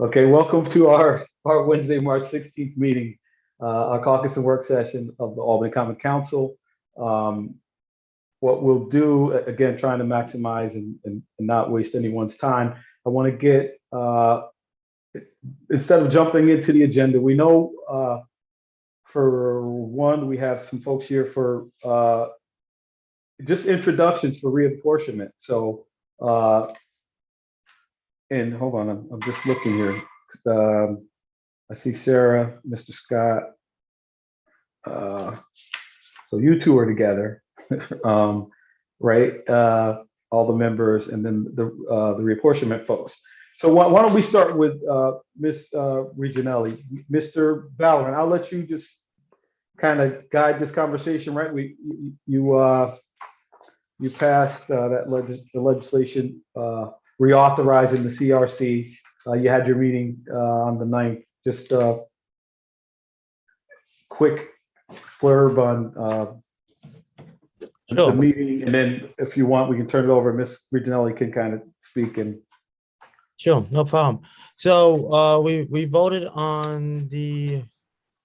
Okay, welcome to our Wednesday, March 16th meeting, our caucus and work session of the Albany Common Council. What we'll do, again, trying to maximize and not waste anyone's time, I want to get, instead of jumping into the agenda, we know for one, we have some folks here for just introductions for reapportionment. So, and hold on, I'm just looking here. I see Sarah, Mr. Scott. So you two are together, right? All the members, and then the reapportionment folks. So why don't we start with Ms. Reginelli, Mr. Ballerin? I'll let you just kind of guide this conversation, right? You passed the legislation reauthorizing the CRC. You had your meeting on the 9th. Just a quick blurb on the meeting, and then if you want, we can turn it over. Ms. Reginelli can kind of speak. And sure, no problem. So we voted on the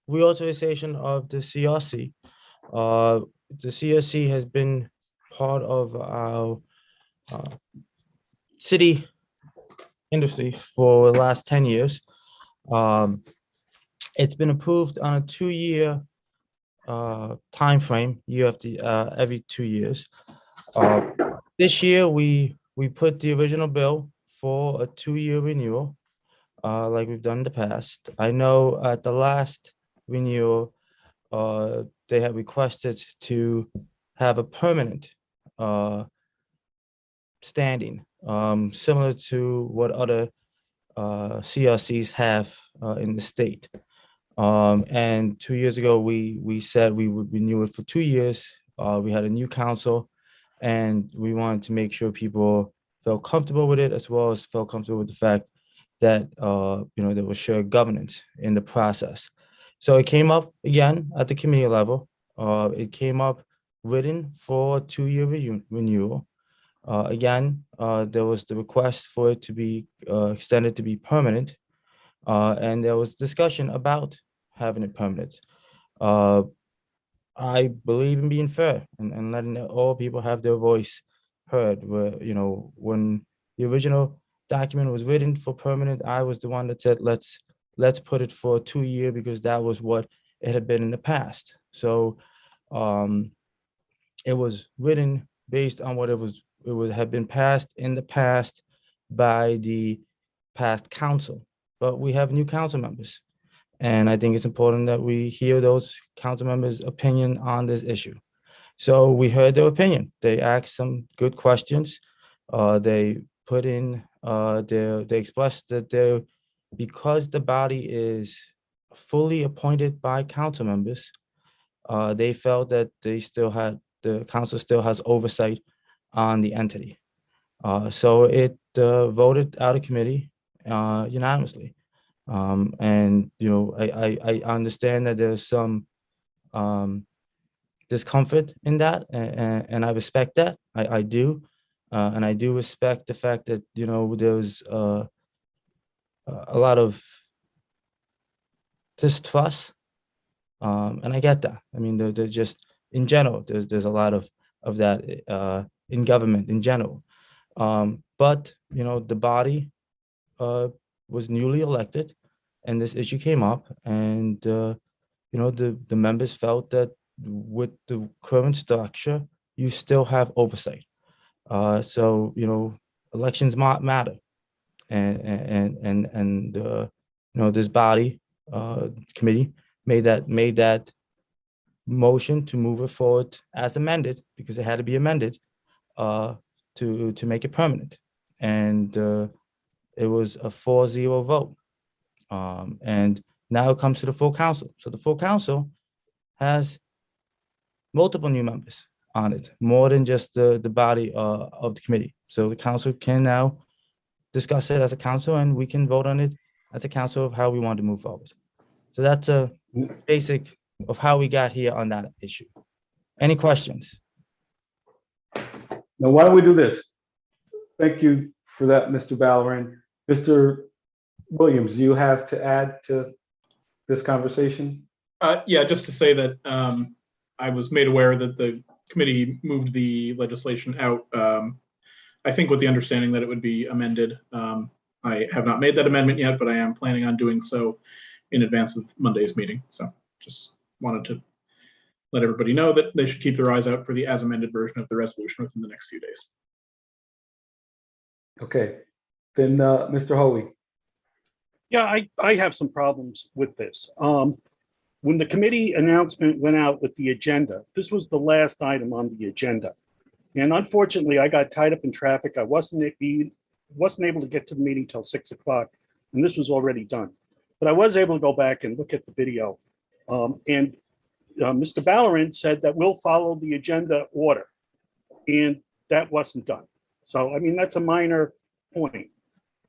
reauthorization of the CRC. The CRC has been part of our city industry for the last 10 years. It's been approved on a 2-year time frame, every 2 years. This year we put the original bill for a 2-year renewal, like we've done in the past. I know at the last renewal, they had requested to have a permanent standing, similar to what other CRCs have in the state. And 2 years ago, we said we would renew it for 2 years. We had a new council, and we wanted to make sure people felt comfortable with it, as well as felt comfortable with the fact that there was shared governance in the process. So it came up again at the committee level. It came up written for a 2-year renewal. Again, there was the request for it to be extended to be permanent, and there was discussion about having it permanent. I believe in being fair and letting all people have their voice heard. Where, when the original document was written for permanent, I was the one that said, let's put it for a 2-year, because that was what it had been in the past. So it was written based on what it would have been passed in the past by the past council. But we have new council members, and I think it's important that we hear those council members' opinion on this issue. So we heard their opinion. They asked some good questions. They put in they expressed that because the body is fully appointed by council members, they felt that the council still has oversight on the entity. So it voted out of committee unanimously. And I understand that there's some discomfort in that, and I respect that. I do, and I do respect the fact that there's a lot of distrust, and I get that. I mean, there's just in general, there's a lot of that in government in general. But the body was newly elected, and this issue came up, and the members felt that with the current structure, you still have oversight. So elections matter, and this body committee made that motion to move it forward as amended, because it had to be amended to make it permanent, and it was a 4-0 vote. And now it comes to the full council. So the full council has multiple new members on it, more than just the body of the committee. So the council can now discuss it as a council, and we can vote on it as a council of how we want to move forward. So that's a basic of how we got here on that issue. Any questions? now, why don't we do this? Thank you for that, Mr. Ballerin. Mr. Williams, do you have to add to this conversation? Yeah, just to say that I was made aware that the committee moved the legislation out. I think with the understanding that it would be amended. I have not made that amendment yet, but I am planning on doing so in advance of Monday's meeting. So just wanted to let everybody know that they should keep their eyes out for the as amended version of the resolution within the next few days. Okay, then Mr. Hoey. Yeah, I have some problems with this. When the committee announcement went out with the agenda, this was the last item on the agenda. And unfortunately, I got tied up in traffic. I wasn't able to get to the meeting till 6 o'clock, and this was already done. But I was able to go back and look at the video. Mr. Ballerin said that we'll follow the agenda order, and that wasn't done. So, I mean, that's a minor point.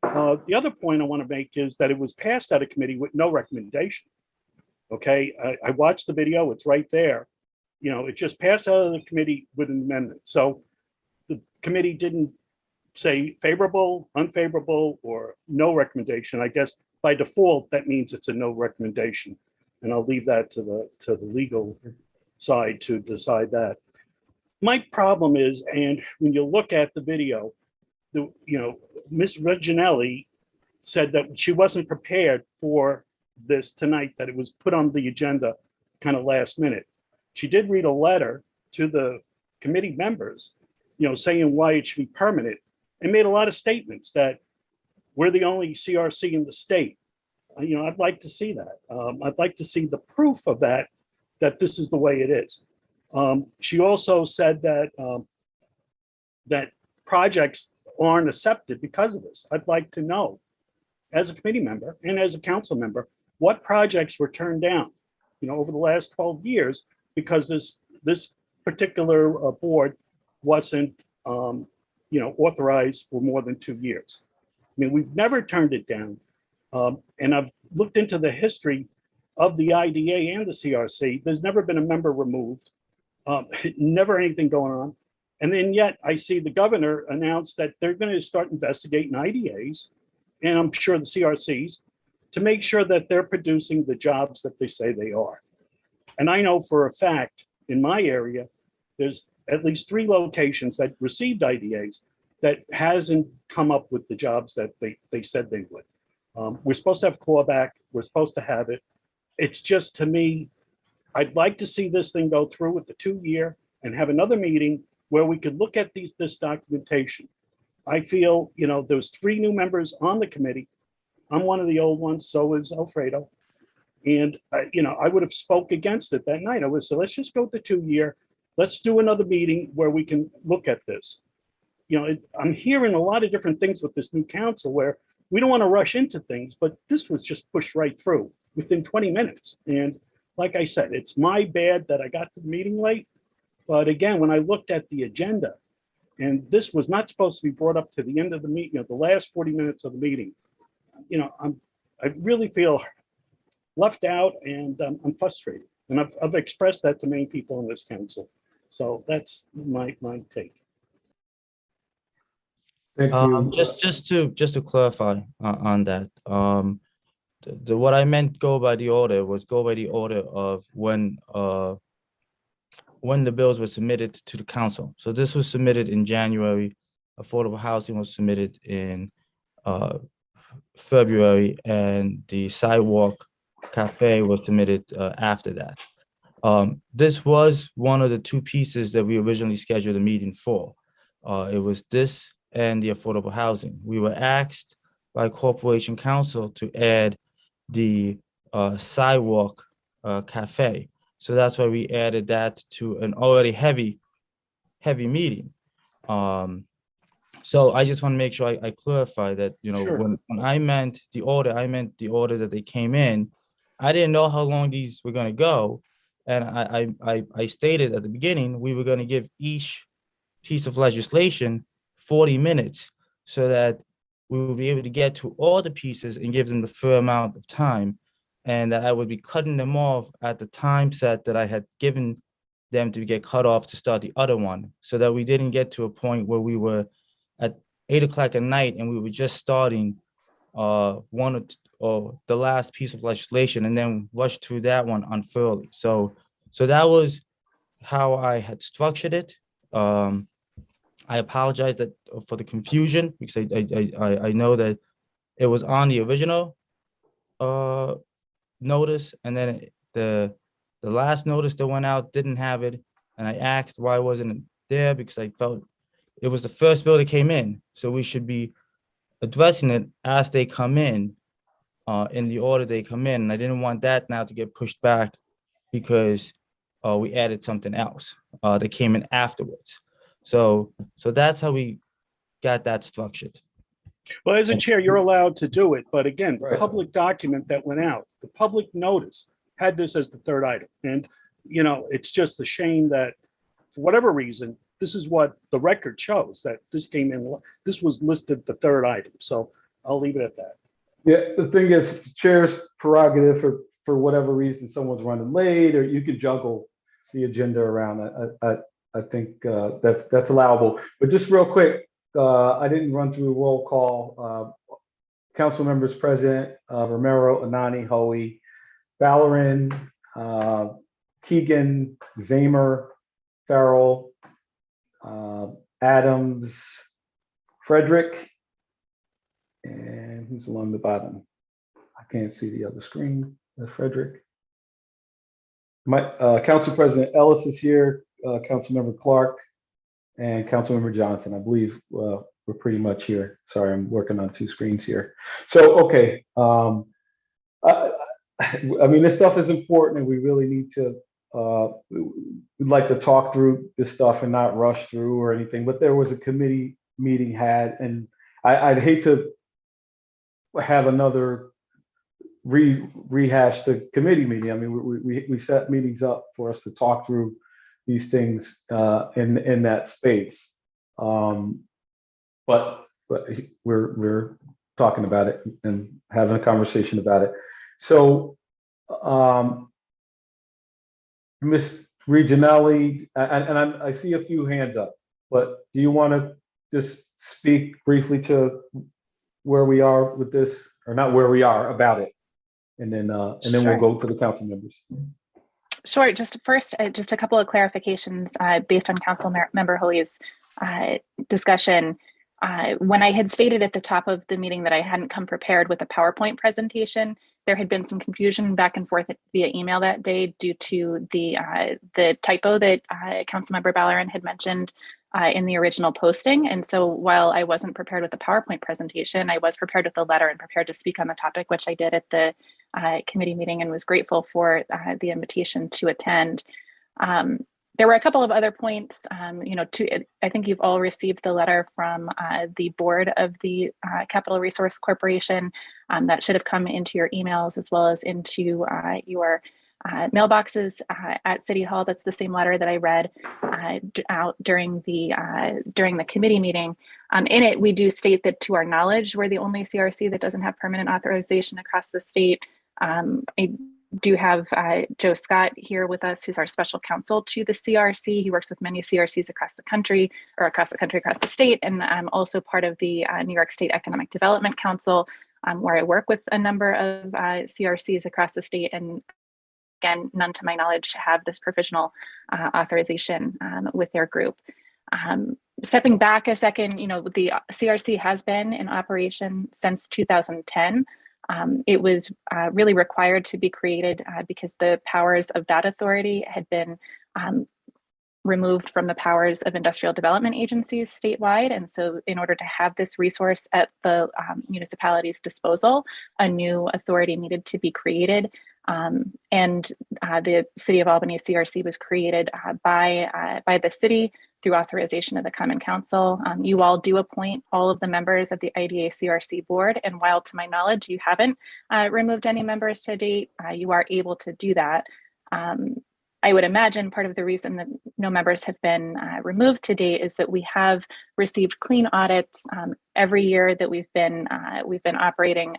The other point I want to make is that it was passed out of committee with no recommendation. Okay, I watched the video, it's right there. You know, it just passed out of the committee with an amendment. So the committee didn't say favorable, unfavorable, or no recommendation. I guess by default, that means it's a no recommendation. And I'll leave that to the legal side to decide that. My problem is, and when you look at the video, Ms. Reginelli said that she wasn't prepared for this tonight, that it was put on the agenda kind of last minute. She did read a letter to the committee members, saying why it should be permanent, and made a lot of statements that we're the only CRC in the state. I'd like to see that. I'd like to see the proof of that this is the way it is. She also said that that projects aren't accepted because of this. I'd like to know, as a committee member and as a council member, what projects were turned down, over the last 12 years because this particular board wasn't, authorized for more than 2 years. I mean, we've never turned it down. And I've looked into the history of the IDA and the CRC. There's never been a member removed, never anything going on. And then yet I see the governor announce that they're going to start investigating IDAs, and I'm sure the CRCs, to make sure that they're producing the jobs that they say they are. And I know for a fact in my area, there's at least 3 locations that received IDAs that hasn't come up with the jobs that they said they would. We're supposed to have clawback. We're supposed to have it. It's just, to me, I'd like to see this thing go through with the 2-year and have another meeting where we could look at this documentation. I feel, there's 3 new members on the committee. I'm one of the old ones, so is Alfredo. And, I would have spoke against it that night. I would say, let's just go with the 2-year. Let's do another meeting where we can look at this. I'm hearing a lot of different things with this new council where we don't want to rush into things, but this was just pushed right through within 20 minutes. And like I said, it's my bad that I got to the meeting late. But again, when I looked at the agenda, and this was not supposed to be brought up to the end of the meeting, the last 40 minutes of the meeting, I really feel left out, and I'm frustrated. And I've expressed that to many people in this council. So that's my take. Thank you. Just to clarify on that, what I meant go by the order was go by the order of when the bills were submitted to the council. So this was submitted in January. Affordable housing was submitted in February, and the sidewalk cafe was submitted after that. This was one of the 2 pieces that we originally scheduled a meeting for. It was this and the affordable housing. We were asked by Corporation Council to add the sidewalk cafe. So that's why we added that to an already heavy meeting. So I just want to make sure I clarify that, Sure. when I meant the order, I meant the order that they came in. I didn't know how long these were going to go. And I stated at the beginning, we were going to give each piece of legislation 40 minutes so that we will be able to get to all the pieces and give them the fair amount of time, and that I would be cutting them off at the time set that I had given them to get cut off to start the other one, so that we didn't get to a point where we were at 8 o'clock at night and we were just starting or the last piece of legislation and then rushed through that one unfairly. So that was how I had structured it. I apologize for the confusion because I know that it was on the original notice, and then the last notice that went out didn't have it, and I asked why wasn't it there because I felt it was the first bill that came in, so we should be addressing it as they come in the order they come in. And I didn't want that now to get pushed back because we added something else that came in afterwards. So that's how we got that structured. Well, as a chair, you're allowed to do it, but again, the Right. public document that went out, the public notice had this as the third item. And, you know, it's just a shame that for whatever reason, this is what the record shows, that this came in, this was listed the third item. So I'll leave it at that. Yeah, the thing is, the chair's prerogative for whatever reason, someone's running late, or you can juggle the agenda around. I think that's allowable. But just real quick, I didn't run through a roll call. Council members present, Romero, Anani, Hoey, Ballerin, Keegan, Zamer, Farrell, Adams, Frederick, and who's along the bottom? I can't see the other screen. Frederick. Council President Ellis is here, Councilmember Clark, and Councilmember Johnson. I believe we're pretty much here. Sorry, I'm working on two screens here. So, okay. I mean, this stuff is important, and we really need to, we'd like to talk through this stuff and not rush through or anything, but there was a committee meeting had, and I'd hate to have another rehash the committee meeting. I mean, we set meetings up for us to talk through these things in that space. But we're talking about it and having a conversation about it. So, Ms. Reginelli, and I see a few hands up, but do you want to just speak briefly to where we are with this, or not where we are about it, and then Sure. we'll go to the council members. Sure. Just first, just a couple of clarifications based on Council Member Hoey's discussion. When I had stated at the top of the meeting that I hadn't come prepared with a PowerPoint presentation, there had been some confusion back and forth via email that day due to the typo that Councilmember Ballerin had mentioned in the original posting. And so while I wasn't prepared with the PowerPoint presentation, I was prepared with the letter and prepared to speak on the topic, which I did at the committee meeting, and was grateful for the invitation to attend. There were a couple of other points, I think you've all received the letter from the board of the Capital Resource Corporation that should have come into your emails as well as into your mailboxes at City Hall. That's the same letter that I read out during the committee meeting. In it, we do state that to our knowledge, we're the only CRC that doesn't have permanent authorization across the state. I do have Joe Scott here with us, who's our special counsel to the CRC. He works with many CRCs across the country, across the state, and I'm also part of the New York State Economic Development Council, where I work with a number of CRCs across the state, and again, none to my knowledge have this provisional authorization with their group. Stepping back a second, the CRC has been in operation since 2010. It was really required to be created because the powers of that authority had been removed from the powers of industrial development agencies statewide. And so in order to have this resource at the municipality's disposal, a new authority needed to be created. And the City of Albany CRC was created by the city through authorization of the Common Council. You all do appoint all of the members of the IDA CRC board, and while to my knowledge you haven't removed any members to date, you are able to do that. I would imagine part of the reason that no members have been removed to date is that we have received clean audits every year that we've been operating.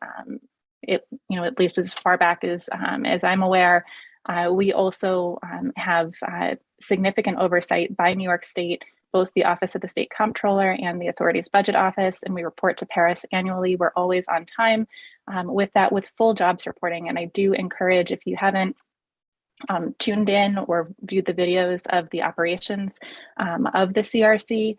At least as far back as I'm aware. We also have significant oversight by New York State both the Office of the State Comptroller and the Authority's Budget Office, and we report to Paris annually. We're always on time with that, with full jobs reporting. And I do encourage, if you haven't tuned in or viewed the videos of the operations of the CRC,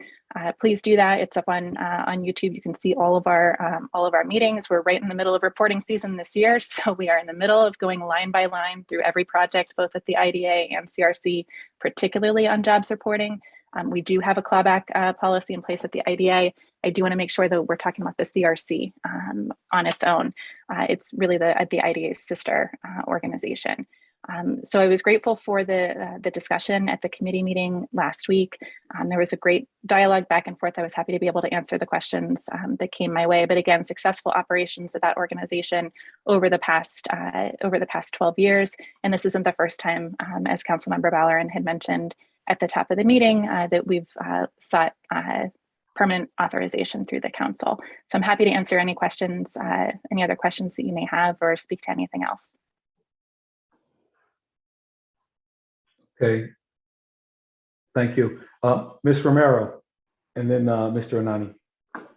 please do that. It's up on YouTube. You can see all of our meetings. We're right in the middle of reporting season this year, so we are in the middle of going line by line through every project, both at the IDA and CRC, particularly on jobs reporting. We do have a clawback policy in place at the IDA. I do want to make sure that we're talking about the CRC on its own. It's really the IDA's sister organization. So I was grateful for the discussion at the committee meeting last week. There was a great dialogue back and forth. I was happy to be able to answer the questions that came my way. But again, successful operations of that organization over the past 12 years. And this isn't the first time, as Councilmember Ballerin had mentioned at the top of the meeting, that we've sought permanent authorization through the council. So I'm happy to answer any questions, any other questions that you may have, or speak to anything else. Okay, thank you. Ms. Romero, and then Mr. Anani.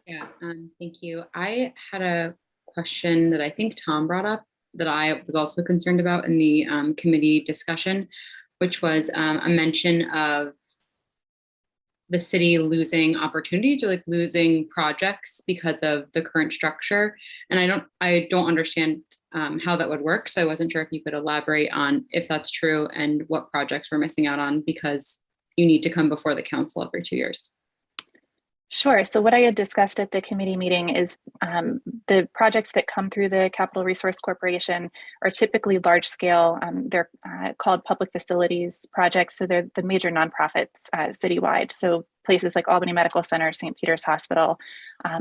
Yeah, thank you. I had a question that I think Tom brought up that I was also concerned about in the committee discussion, which was a mention of the city losing opportunities or like losing projects because of the current structure. And I don't understand how that would work. So I wasn't sure if you could elaborate on if that's true and what projects we're missing out on because you need to come before the council every 2 years. Sure. So what I had discussed at the committee meeting is the projects that come through the Capital Resource Corporation are typically large scale. They're called public facilities projects. So they're the major nonprofits citywide. So places like Albany Medical Center, St. Peter's Hospital,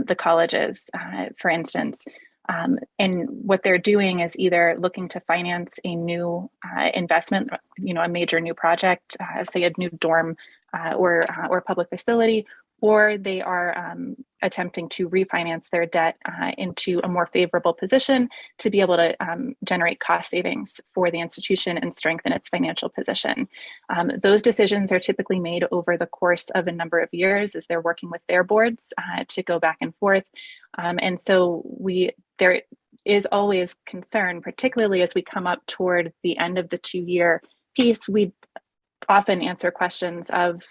the colleges, for instance. And what they're doing is either looking to finance a new investment, a major new project, say a new dorm or public facility, or they are attempting to refinance their debt into a more favorable position to be able to generate cost savings for the institution and strengthen its financial position. Those decisions are typically made over the course of a number of years as they're working with their boards to go back and forth. And so there is always concern, particularly as we come up toward the end of the 2-year piece. We often answer questions of,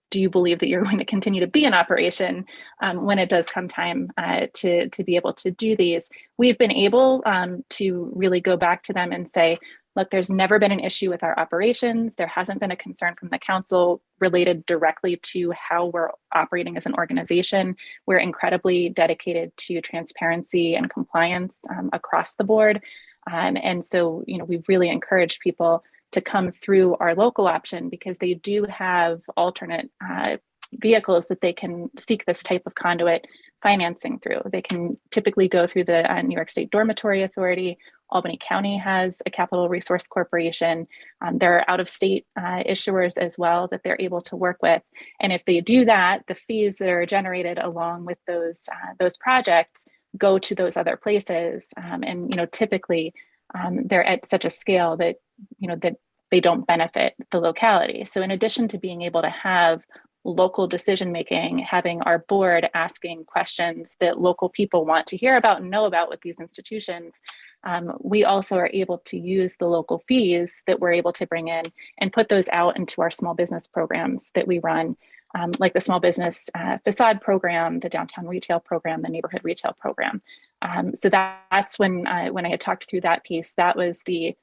do you believe that you're going to continue to be in operation when it does come time to be able to do these? We've been able to really go back to them and say, look, there's never been an issue with our operations. There hasn't been a concern from the council related directly to how we're operating as an organization. We're incredibly dedicated to transparency and compliance across the board. And so, we've really encouraged people to come through our local option because they do have alternate vehicles that they can seek this type of conduit financing through. They can typically go through the New York State Dormitory Authority. Albany County has a Capital Resource Corporation. There are out-of-state issuers as well that they're able to work with. And if they do that, the fees that are generated along with those projects go to those other places. And typically they're at such a scale that that they don't benefit the locality. So in addition to being able to have local decision making, having our board asking questions that local people want to hear about and know about with these institutions, we also are able to use the local fees that we're able to bring in and put those out into our small business programs that we run, like the small business facade program, the downtown retail program, the neighborhood retail program. So that's when I had talked through that piece, that was the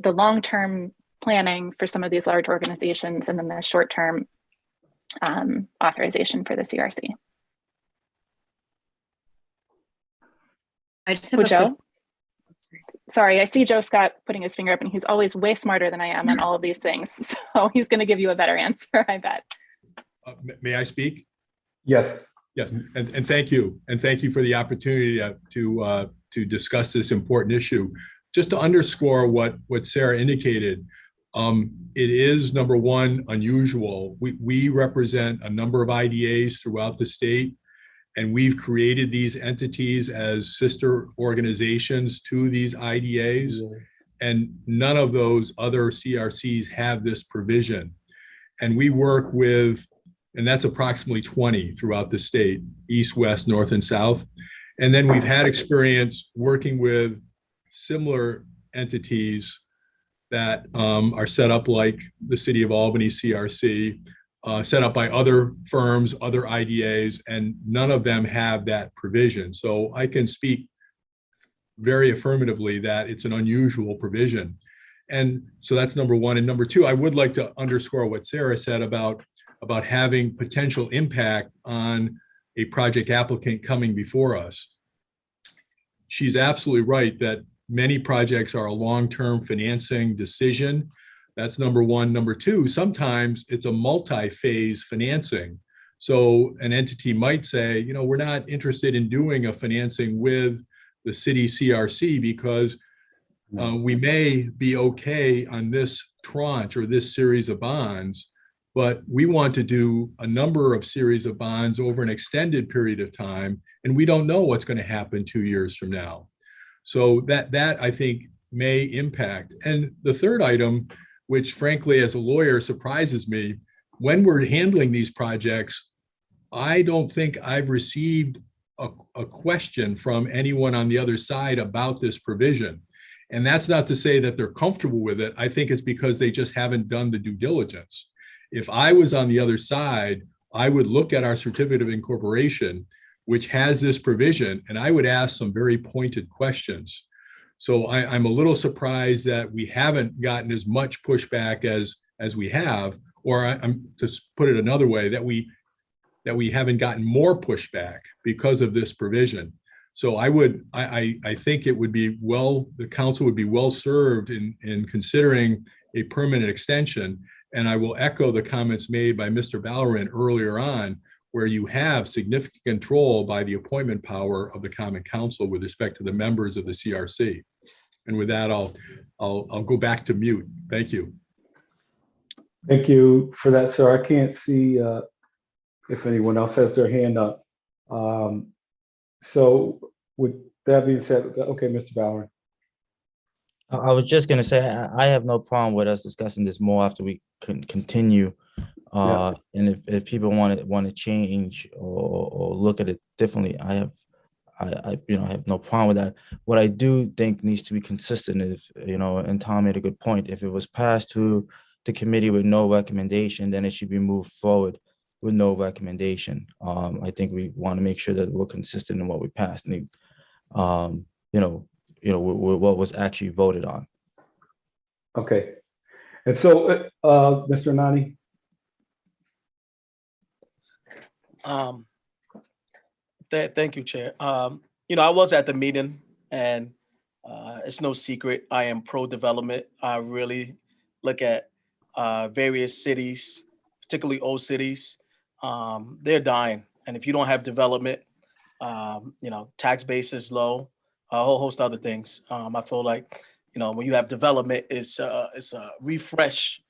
long-term planning for some of these large organizations, and then the short-term authorization for the CRC. I just have Joe? Sorry, I see Joe Scott putting his finger up, and he's always way smarter than I am on all of these things. So he's going to give you a better answer, I bet. May I speak? Yes. Yes, and thank you. And thank you for the opportunity to discuss this important issue. Just to underscore what Sarah indicated, it is, number one, unusual. We represent a number of IDAs throughout the state, and we've created these entities as sister organizations to these IDAs, and none of those other CRCs have this provision. And we work with and that's approximately 20 throughout the state, east, west, north, and south. And then we've had experience working with similar entities that are set up like the City of Albany CRC, set up by other firms, other IDAs, and none of them have that provision. So I can speak very affirmatively that it's an unusual provision. And so that's number one. And number two, I would like to underscore what Sarah said about having potential impact on a project applicant coming before us. She's absolutely right that many projects are a long-term financing decision. That's number one. Number two, sometimes it's a multi-phase financing. So an entity might say, you know, we're not interested in doing a financing with the city CRC because we may be okay on this tranche or this series of bonds, but we want to do a number of series of bonds over an extended period of time, and we don't know what's going to happen 2 years from now. So that I think may impact. And the third item, which frankly, as a lawyer, surprises me, when we're handling these projects, I don't think I've received a question from anyone on the other side about this provision. And that's not to say that they're comfortable with it. I think it's because they just haven't done the due diligence. If I was on the other side, I would look at our certificate of incorporation, which has this provision, and I would ask some very pointed questions. So I'm a little surprised that we haven't gotten as much pushback as we have, or I'm to put it another way, that we haven't gotten more pushback because of this provision. So I think it would be the council would be well served in considering a permanent extension. And I will echo the comments made by Mr. Ballerin earlier on, where you have significant control by the appointment power of the Common Council with respect to the members of the CRC. And with that, I'll go back to mute. Thank you. Thank you for that, sir. I can't see if anyone else has their hand up. So with that being said, okay, Mr. Bauer. I was just gonna say, I have no problem with us discussing this more after we can continue. And if people want to change or look at it differently, I have no problem with that. What I do think needs to be consistent is, and Tom made a good point. If it was passed to the committee with no recommendation, then it should be moved forward with no recommendation. I think we want to make sure that we're consistent in what we passed, and what was actually voted on. Okay, and so Mr. Nani. Thank you, Chair. I was at the meeting, and it's no secret I am pro-development. I really look at various cities, particularly old cities. They're dying, and if you don't have development, tax base is low, a whole host of other things. I feel like, when you have development, it's a refresh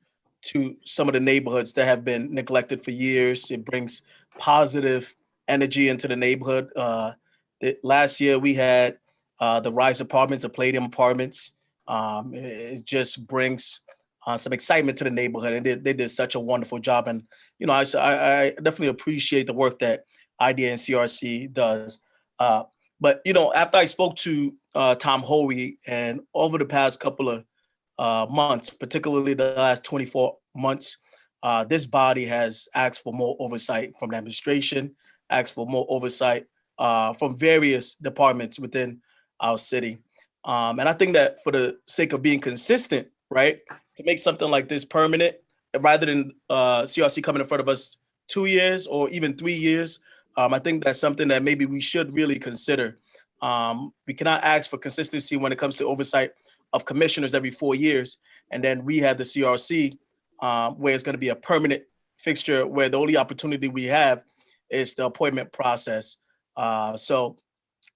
to some of the neighborhoods that have been neglected for years. It brings positive energy into the neighborhood. Last year we had the Rise Apartments, the Palladium Apartments. It just brings some excitement to the neighborhood, and they did such a wonderful job. And I definitely appreciate the work that IDA and CRC does. But after I spoke to Tom Hoey, and over the past couple of months, particularly the last 24 months, this body has asked for more oversight from the administration, asked for more oversight from various departments within our city. And I think that for the sake of being consistent, right, to make something like this permanent, rather than CRC coming in front of us 2 years or even 3 years, I think that's something that maybe we should really consider. We cannot ask for consistency when it comes to oversight of commissioners every 4 years, and then we have the CRC where it's going to be a permanent fixture, where the only opportunity we have is the appointment process. So,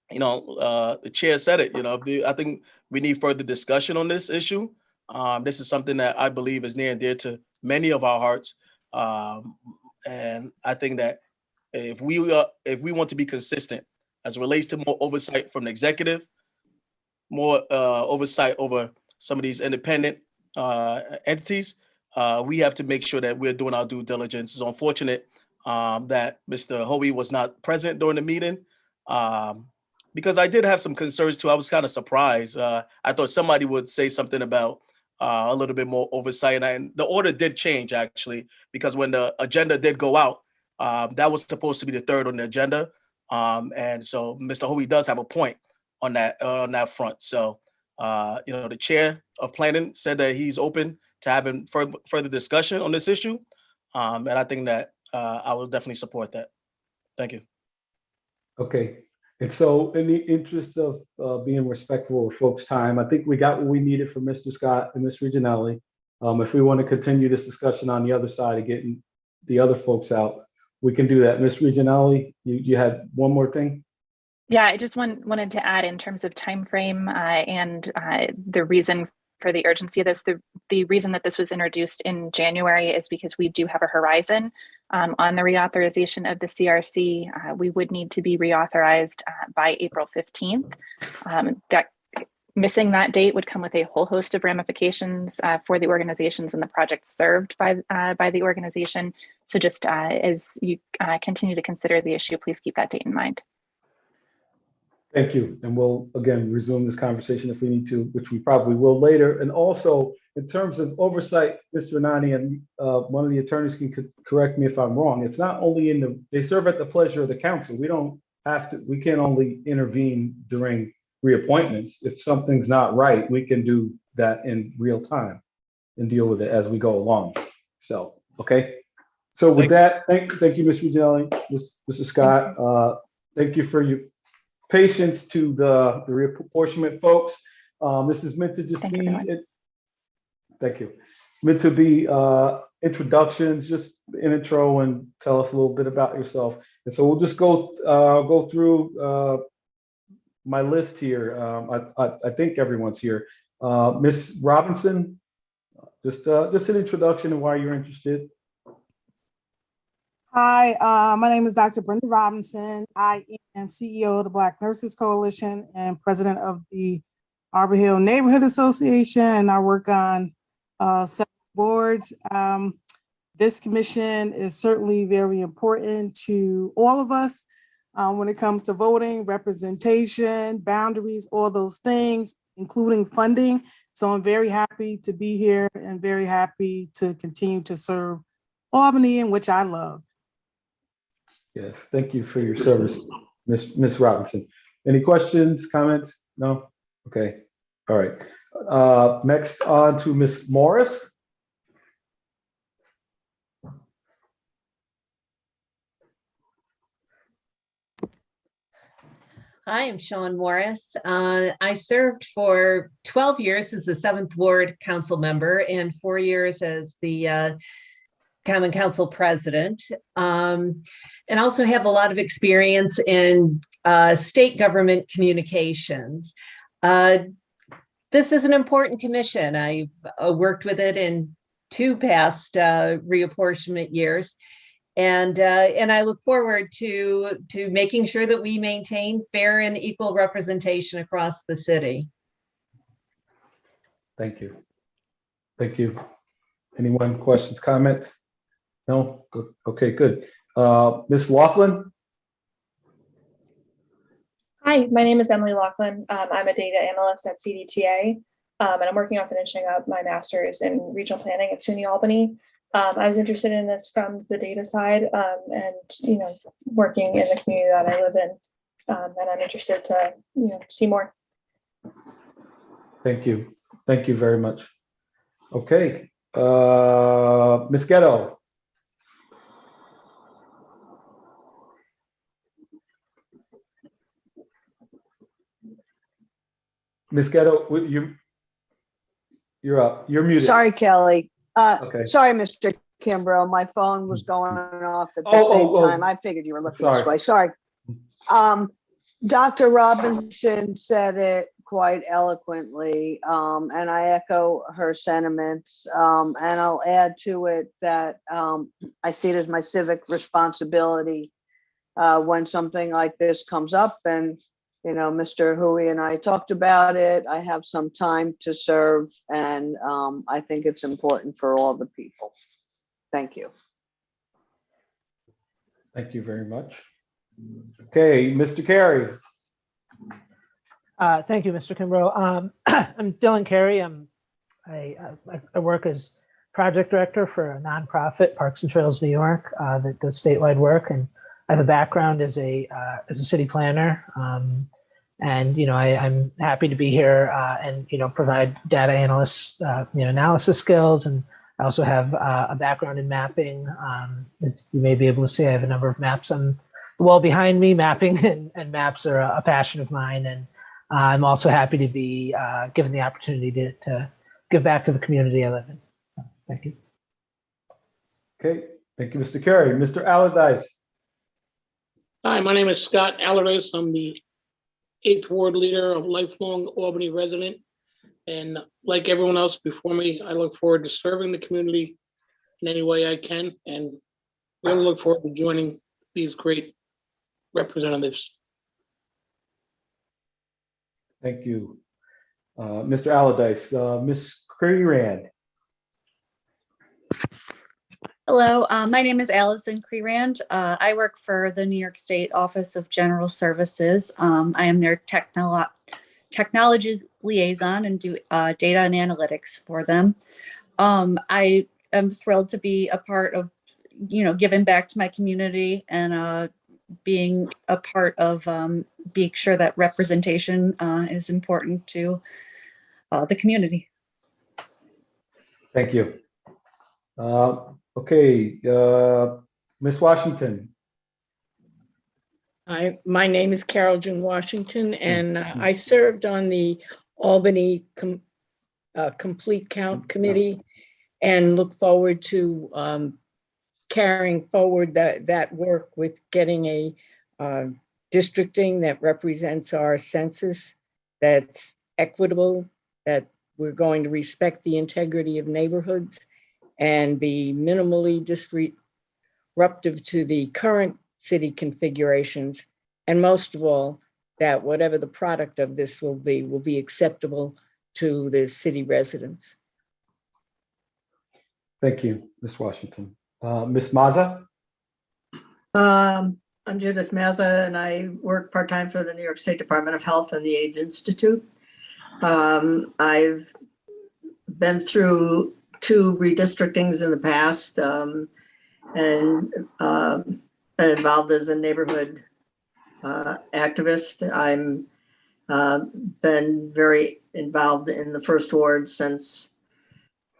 the chair said it. I think we need further discussion on this issue. This is something that I believe is near and dear to many of our hearts, and I think that if we want to be consistent as it relates to more oversight from the executive, more oversight over some of these independent entities, we have to make sure that we're doing our due diligence. It's unfortunate that Mr. Hoey was not present during the meeting. Because I did have some concerns too. I was kind of surprised. I thought somebody would say something about a little bit more oversight. And the order did change actually, because when the agenda did go out, that was supposed to be the third on the agenda. And so Mr. Hoey does have a point on that front. So, the chair of planning said that he's open to having further discussion on this issue. And I think that I will definitely support that. Thank you. Okay. And so in the interest of being respectful of folks' time, I think we got what we needed from Mr. Scott and Ms. Reginelli. If we want to continue this discussion on the other side of getting the other folks out, we can do that. Ms. Reginelli, you had one more thing? Yeah, I just wanted to add in terms of time frame and the reason for the urgency of this. The reason that this was introduced in January is because we do have a horizon on the reauthorization of the CRC. We would need to be reauthorized by April 15th. Missing that date would come with a whole host of ramifications for the organizations and the projects served by the organization. So just as you continue to consider the issue, please keep that date in mind. Thank you. And we'll, again, resume this conversation if we need to, which we probably will later. And also, in terms of oversight, Mr. Nani, and one of the attorneys can correct me if I'm wrong, it's not only they serve at the pleasure of the council. We can't only intervene during reappointments. If something's not right, we can do that in real time and deal with it as we go along. So, okay. So with that, thank you, Ms. Reginelli, Mr. Scott. Thank you for your patience to the reapportionment folks. This is meant to just Thank be, you. Thank you. Meant to be introductions, just an intro and tell us a little bit about yourself. And so we'll just go through my list here. I think everyone's here. Ms. Robinson, just an introduction and why you're interested. Hi, my name is Dr. Brenda Robinson. I am CEO of the Black Nurses Coalition and president of the Arbor Hill Neighborhood Association, and I work on several boards. This commission is certainly very important to all of us when it comes to voting, representation, boundaries, all those things, including funding. So I'm very happy to be here and very happy to continue to serve Albany, in which I love. Yes, thank you for your service, Ms. Robinson. Any questions, comments? No? Okay, all right. Next on to Ms. Morris. Hi, I'm Sean Morris. I served for 12 years as the 7th Ward Council member and 4 years as the Common Council president, and also have a lot of experience in state government communications. This is an important commission. I've worked with it in 2 past reapportionment years, and I look forward to making sure that we maintain fair and equal representation across the city. Thank you. Thank you. Anyone, questions, comments? No? Okay, good. Ms. Laughlin? Hi, my name is Emily Laughlin. I'm a data analyst at CDTA, and I'm working on finishing up my master's in regional planning at SUNY Albany. I was interested in this from the data side, and working in the community that I live in, and I'm interested to see more. Thank you. Thank you very much. Okay, Ms. Ghetto. Ms. Ghetto, you're up. You're muted. Sorry, Kelly. Okay. Sorry, Mr. Kimbrough. My phone was going off at the same time. I figured you were looking this way. Sorry. Dr. Robinson said it quite eloquently, and I echo her sentiments. And I'll add to it that I see it as my civic responsibility when something like this comes up. And Mr. Hui and I talked about it. I have some time to serve, and I think it's important for all the people. Thank you. Thank you very much. Okay, Mr. Carey. Thank you, Mr. Kimbrough. I'm Dylan Carey. I work as project director for a nonprofit, Parks and Trails New York, that does statewide work, and I have a background as a city planner. And I'm happy to be here and provide data analyst analysis skills, and I also have a background in mapping. You may be able to see I have a number of maps on the wall behind me. Mapping and maps are a passion of mine, and I'm also happy to be given the opportunity to give back to the community I live in. Thank you. Okay, thank you, Mr. Carey. Mr. Allardyce. Hi, my name is Scott Allardyce. I'm the 8th Ward leader of lifelong Albany resident. And like everyone else before me, I look forward to serving the community in any way I can, and really look forward to joining these great representatives. Thank you. Mr. Allardyce, Ms. Creerand. Hello, my name is Allison Creerand. I work for the New York State Office of General Services. I am their technology liaison and do data and analytics for them. I am thrilled to be a part of, giving back to my community and being a part of being sure that representation is important to the community. Thank you. Okay, Ms. Washington. My name is Carol June Washington, and I served on the Albany Complete Count Committee, and look forward to carrying forward that work with getting a districting that represents our census, that's equitable, that we're going to respect the integrity of neighborhoods and be minimally disruptive to the current city configurations. And most of all, that whatever the product of this will be acceptable to the city residents. Thank you, Ms. Washington. Ms. Mazza? I'm Judith Mazza, and I work part-time for the New York State Department of Health and the AIDS Institute. I've been through 2 redistrictings in the past, and been involved as a neighborhood activist. I'm been very involved in the first ward since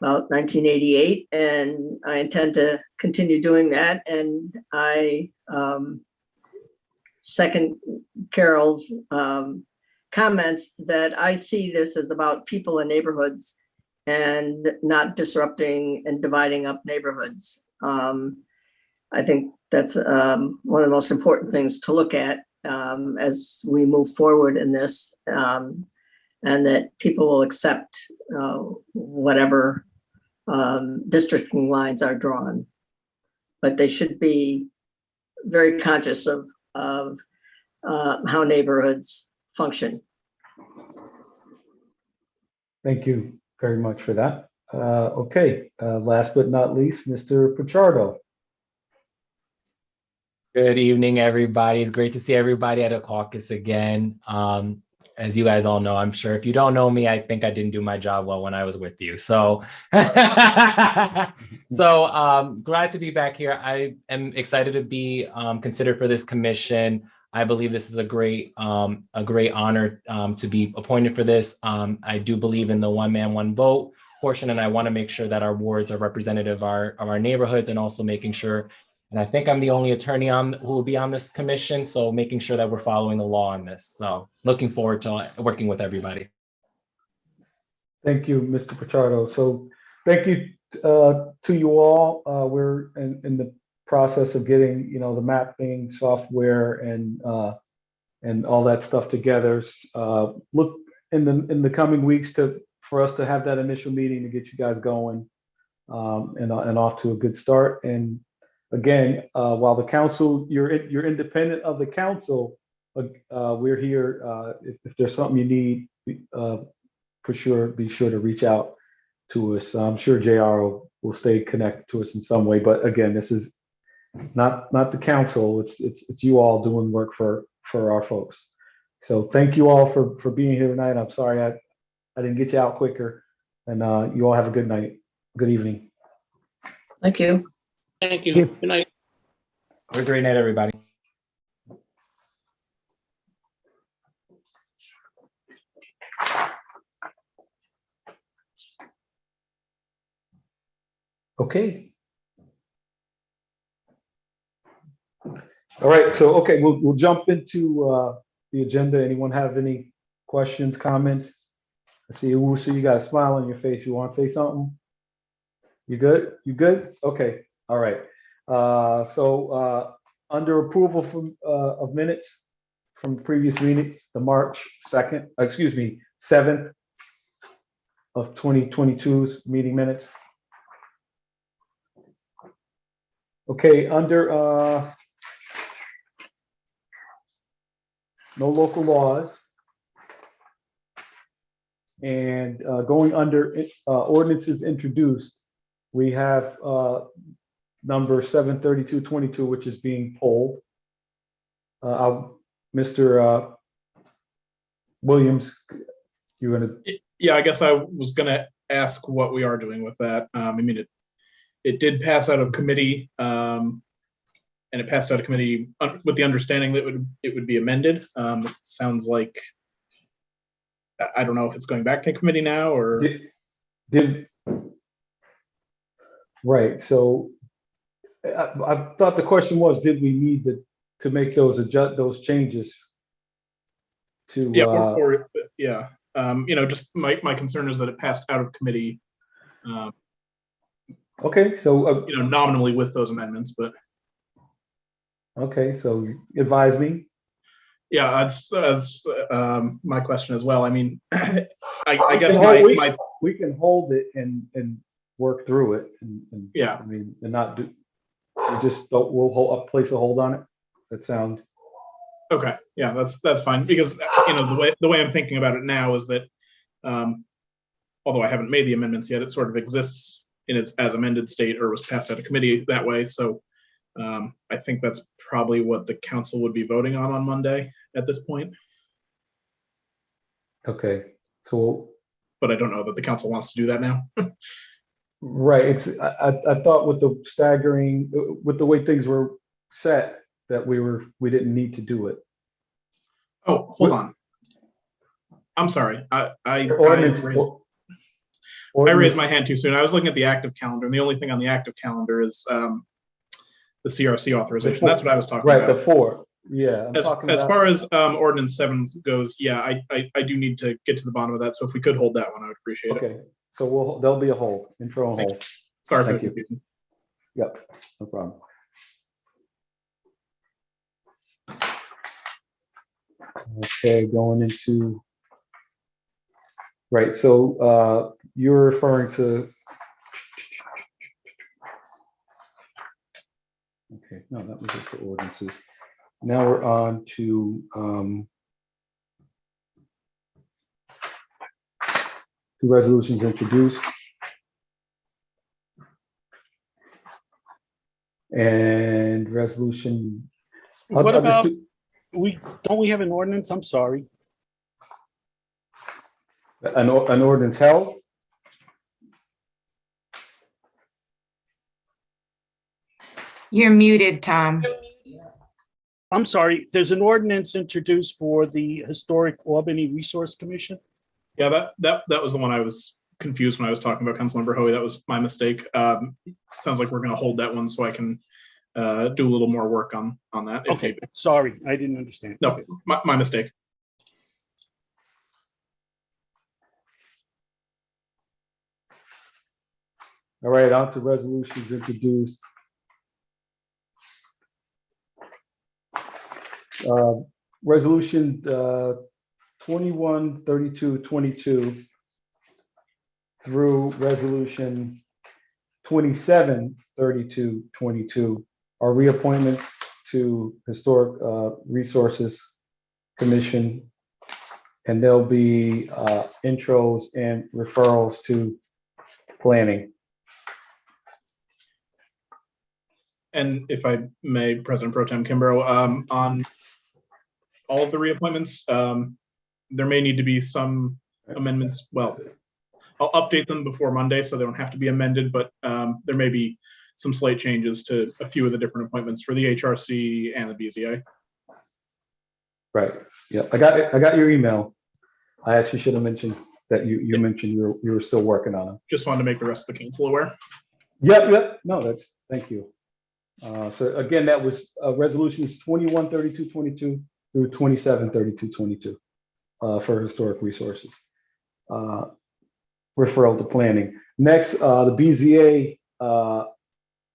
about 1988, and I intend to continue doing that. And I second Carol's comments that I see this as about people and neighborhoods and not disrupting and dividing up neighborhoods. I think that's one of the most important things to look at as we move forward in this, and that people will accept whatever districting lines are drawn. But they should be very conscious of how neighborhoods function. Thank you very much for that. Okay, last but not least, Mr. Pichardo. Good evening, everybody. It's great to see everybody at a caucus again. As you guys all know, I'm sure if you don't know me, I think I didn't do my job well when I was with you. So, glad to be back here. I am excited to be considered for this commission. I believe this is a great honor to be appointed for this. I do believe in the one man, one vote portion, and I want to make sure that our wards are representative of our neighborhoods, and also making sure. And I think I'm the only attorney who will be on this commission, so making sure that we're following the law on this. So looking forward to working with everybody. Thank you, Mr. Pichardo. So thank you to you all. We're in the process of getting, the mapping software and all that stuff together. Look in the coming weeks for us to have that initial meeting to get you guys going and off to a good start. And again, while the council, you're independent of the council, we're here. If there's something you need, for sure, be sure to reach out to us. I'm sure JR will stay connected to us in some way. But again, this is not the council. It's you all doing work for our folks. So thank you all for being here tonight. I'm sorry I didn't get you out quicker, and you all have a good night, good evening. Thank you. Thank you. Thank you. Good night. Have a great night, everybody. Okay. All right, so, okay, we'll jump into the agenda. Anyone have any questions, comments? I see you, Wushu, you got a smile on your face. You want to say something? You good? You good? Okay, all right. So under approval of minutes from the previous meeting, the March 2nd, 7th of 2022's meeting minutes. Okay, under no local laws. And going under ordinances introduced, we have number 73222, which is being pulled. Mr. Williams, you're gonna. Yeah, I guess I was gonna ask what we are doing with that. I mean, it did pass out of committee, and it passed out of committee with the understanding that it would be amended. It sounds like, I don't know if it's going back to committee now or. Right, so I thought the question was, did we need to make those changes to? Yeah, yeah. Just my concern is that it passed out of committee. Okay, so. Nominally with those amendments, but. Okay, so advise me. Yeah, that's my question as well. I mean, I guess we can hold it and work through it, and yeah, I mean, and not do. We just don't. We'll place a hold on it. That sound okay. Yeah, that's fine, because the way I'm thinking about it now is that although I haven't made the amendments yet, it sort of exists in its as amended state, or was passed out of committee that way. So I think that's probably what the council would be voting on Monday at this point. Okay, so. But I don't know that the council wants to do that now. Right. I thought with the staggering, with the way things were set, that we didn't need to do it. Oh, hold on. I'm sorry. I raised my hand too soon. I was looking at the active calendar, and the only thing on the active calendar is the CRC authorization. That's what I was talking about. Right, the 4. Yeah. As far as ordinance 7 goes, yeah, I do need to get to the bottom of that. So if we could hold that one, I would appreciate it. Okay. So there'll be a hold, intro and hold. Sorry for Thank the you. confusion. Yep, no problem. Okay, going into. Right, so you're referring to. Okay, no, that was it for ordinances. Now we're on to two resolutions introduced. And resolution. What about, don't we have an ordinance? I'm sorry. An ordinance held? You're muted, Tom. I'm sorry, there's an ordinance introduced for the Historic Albany Resource Commission? Yeah, that was the one I was confused when I was talking about Councilmember Hoey. That was my mistake. Sounds like we're going to hold that one so I can do a little more work on that. Okay, sorry, I didn't understand. No, my mistake. All right, on to resolutions introduced. Resolution 213222 through resolution 273222 are reappointments to Historic Resources Commission, and there'll be intros and referrals to planning. And if I may, President Pro Tem Kimbrough, on all of the reappointments, there may need to be some amendments. Well, I'll update them before Monday so they don't have to be amended, but there may be some slight changes to a few of the different appointments for the HRC and the BZA. Right. Yeah, I got your email. I actually should have mentioned that you mentioned you were still working on them. Just wanted to make the rest of the council aware. Yep. No, thank you. So again, that was resolutions 213222 through 273222 for historic resources. Referral to planning. Next, the BZA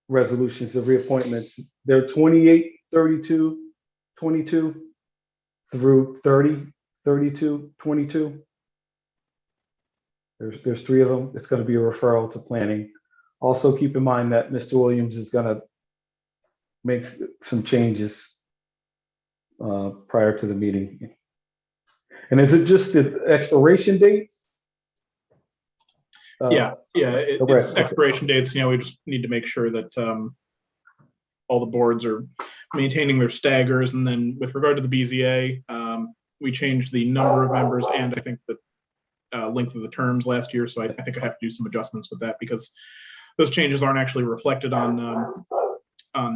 resolutions, the reappointments. They're 283222 through 303222. There's 3 of them. It's going to be a referral to planning. Also, keep in mind that Mr. Williams is going to make some changes prior to the meeting. And is it just the expiration dates? It's expiration dates. We just need to make sure that all the boards are maintaining their staggers. And then with regard to the BZA, we changed the number of members and I think the length of the terms last year. So I think I have to do some adjustments with that because those changes aren't actually reflected on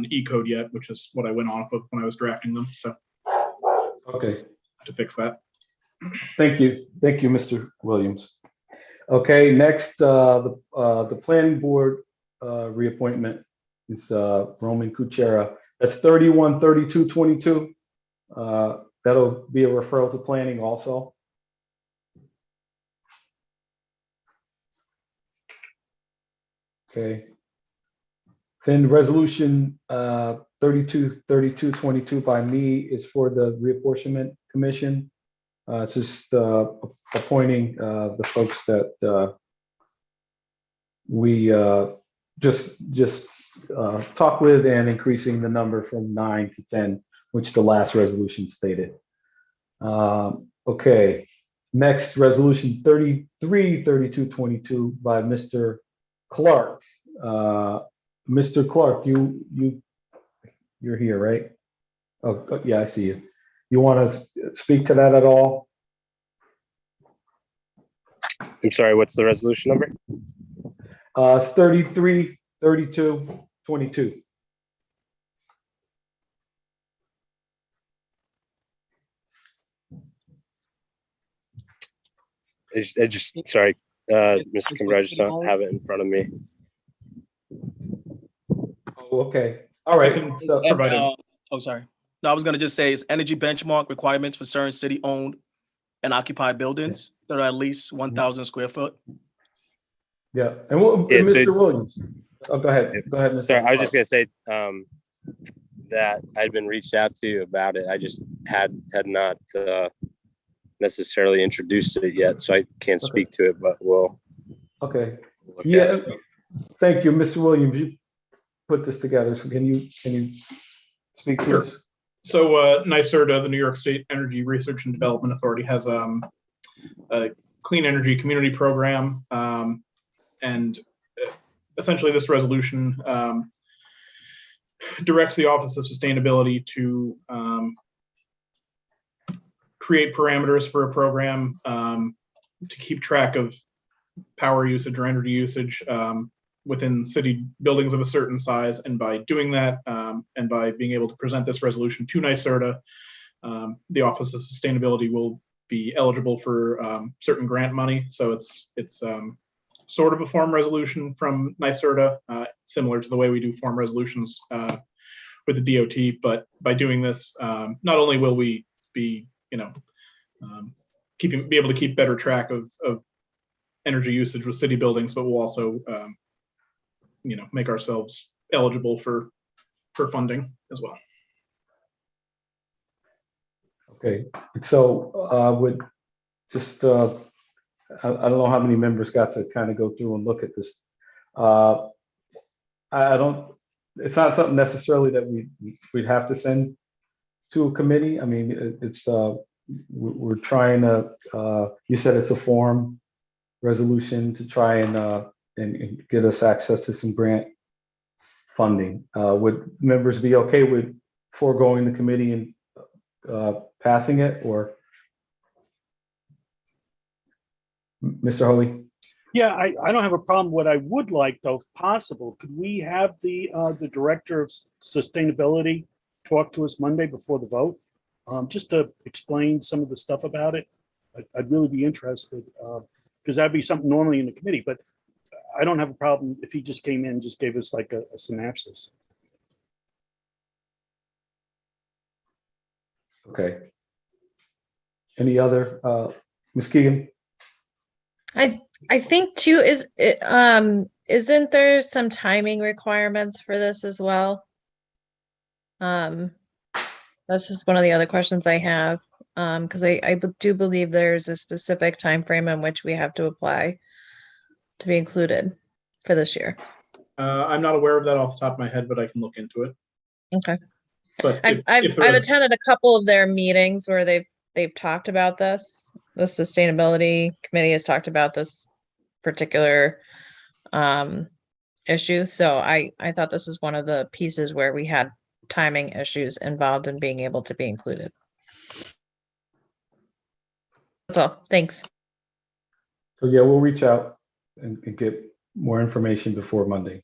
E-code yet, which is what I went off of when I was drafting them. So okay, to fix that. Thank you, Mr. Williams. Okay, next, the planning board reappointment is Roman Kuchera. That's 313222. That'll be a referral to planning also. Okay. Then resolution 323222 by me is for the reapportionment commission. It's just appointing the folks that we just talked with and increasing the number from 9 to 10, which the last resolution stated. Okay, next resolution 333222 by Mr. Clark. Mr. Clark, you're here, right? Oh, yeah, I see you. You want to speak to that at all? I'm sorry, what's the resolution number? It's 333222. Sorry, Mr. Kimber, I just don't have it in front of me. Oh, okay. All right. Sorry. No, I was going to just say it's energy benchmark requirements for certain city-owned and occupied buildings that are at least 1,000 square foot. Yeah, and Mr. Williams. Oh, go ahead. Go ahead, Mr. Sorry, I was just going to say that I'd been reached out to about it. I just had not necessarily introduced it yet, so I can't speak to it, but we'll. Okay. Yeah. Thank you, Mr. Williams. You put this together, so can you speak to this? So NYSERDA, the New York State Energy Research and Development Authority, has a clean energy community program, and essentially this resolution directs the Office of Sustainability to create parameters for a program to keep track of power usage or energy usage within city buildings of a certain size. And by doing that, and by being able to present this resolution to NYSERDA, the Office of Sustainability will be eligible for certain grant money. So it's sort of a form resolution from NYSERDA, similar to the way we do form resolutions with the DOT. But by doing this, not only will we be, be able to keep better track of energy usage with city buildings, but we'll also make ourselves eligible for funding as well. Okay, so would just I don't know how many members got to kind of go through and look at this. It's not something necessarily that we'd have to send to a committee. I mean, it's we're trying to. You said it's a form resolution to try and get us access to some grant funding. Would members be okay with foregoing the committee and passing it, or Mr. Holy? Yeah, I don't have a problem. What I would like, though, if possible, could we have the Director of Sustainability talk to us Monday before the vote? Just to explain some of the stuff about it. I'd really be interested, because that'd be something normally in the committee, but I don't have a problem if he just came in and just gave us like a synopsis. Okay. Any other, Ms. Keegan? I think too isn't there some timing requirements for this as well? That's just one of the other questions I have. Because I do believe there's a specific time frame in which we have to apply to be included for this year. I'm not aware of that off the top of my head, but I can look into it. Okay. But I've if there was- attended a couple of their meetings where they've talked about this. The sustainability committee has talked about this particular issue. So I thought this was one of the pieces where we had timing issues involved in being able to be included. That's all. Thanks. So yeah, we'll reach out and get more information before Monday.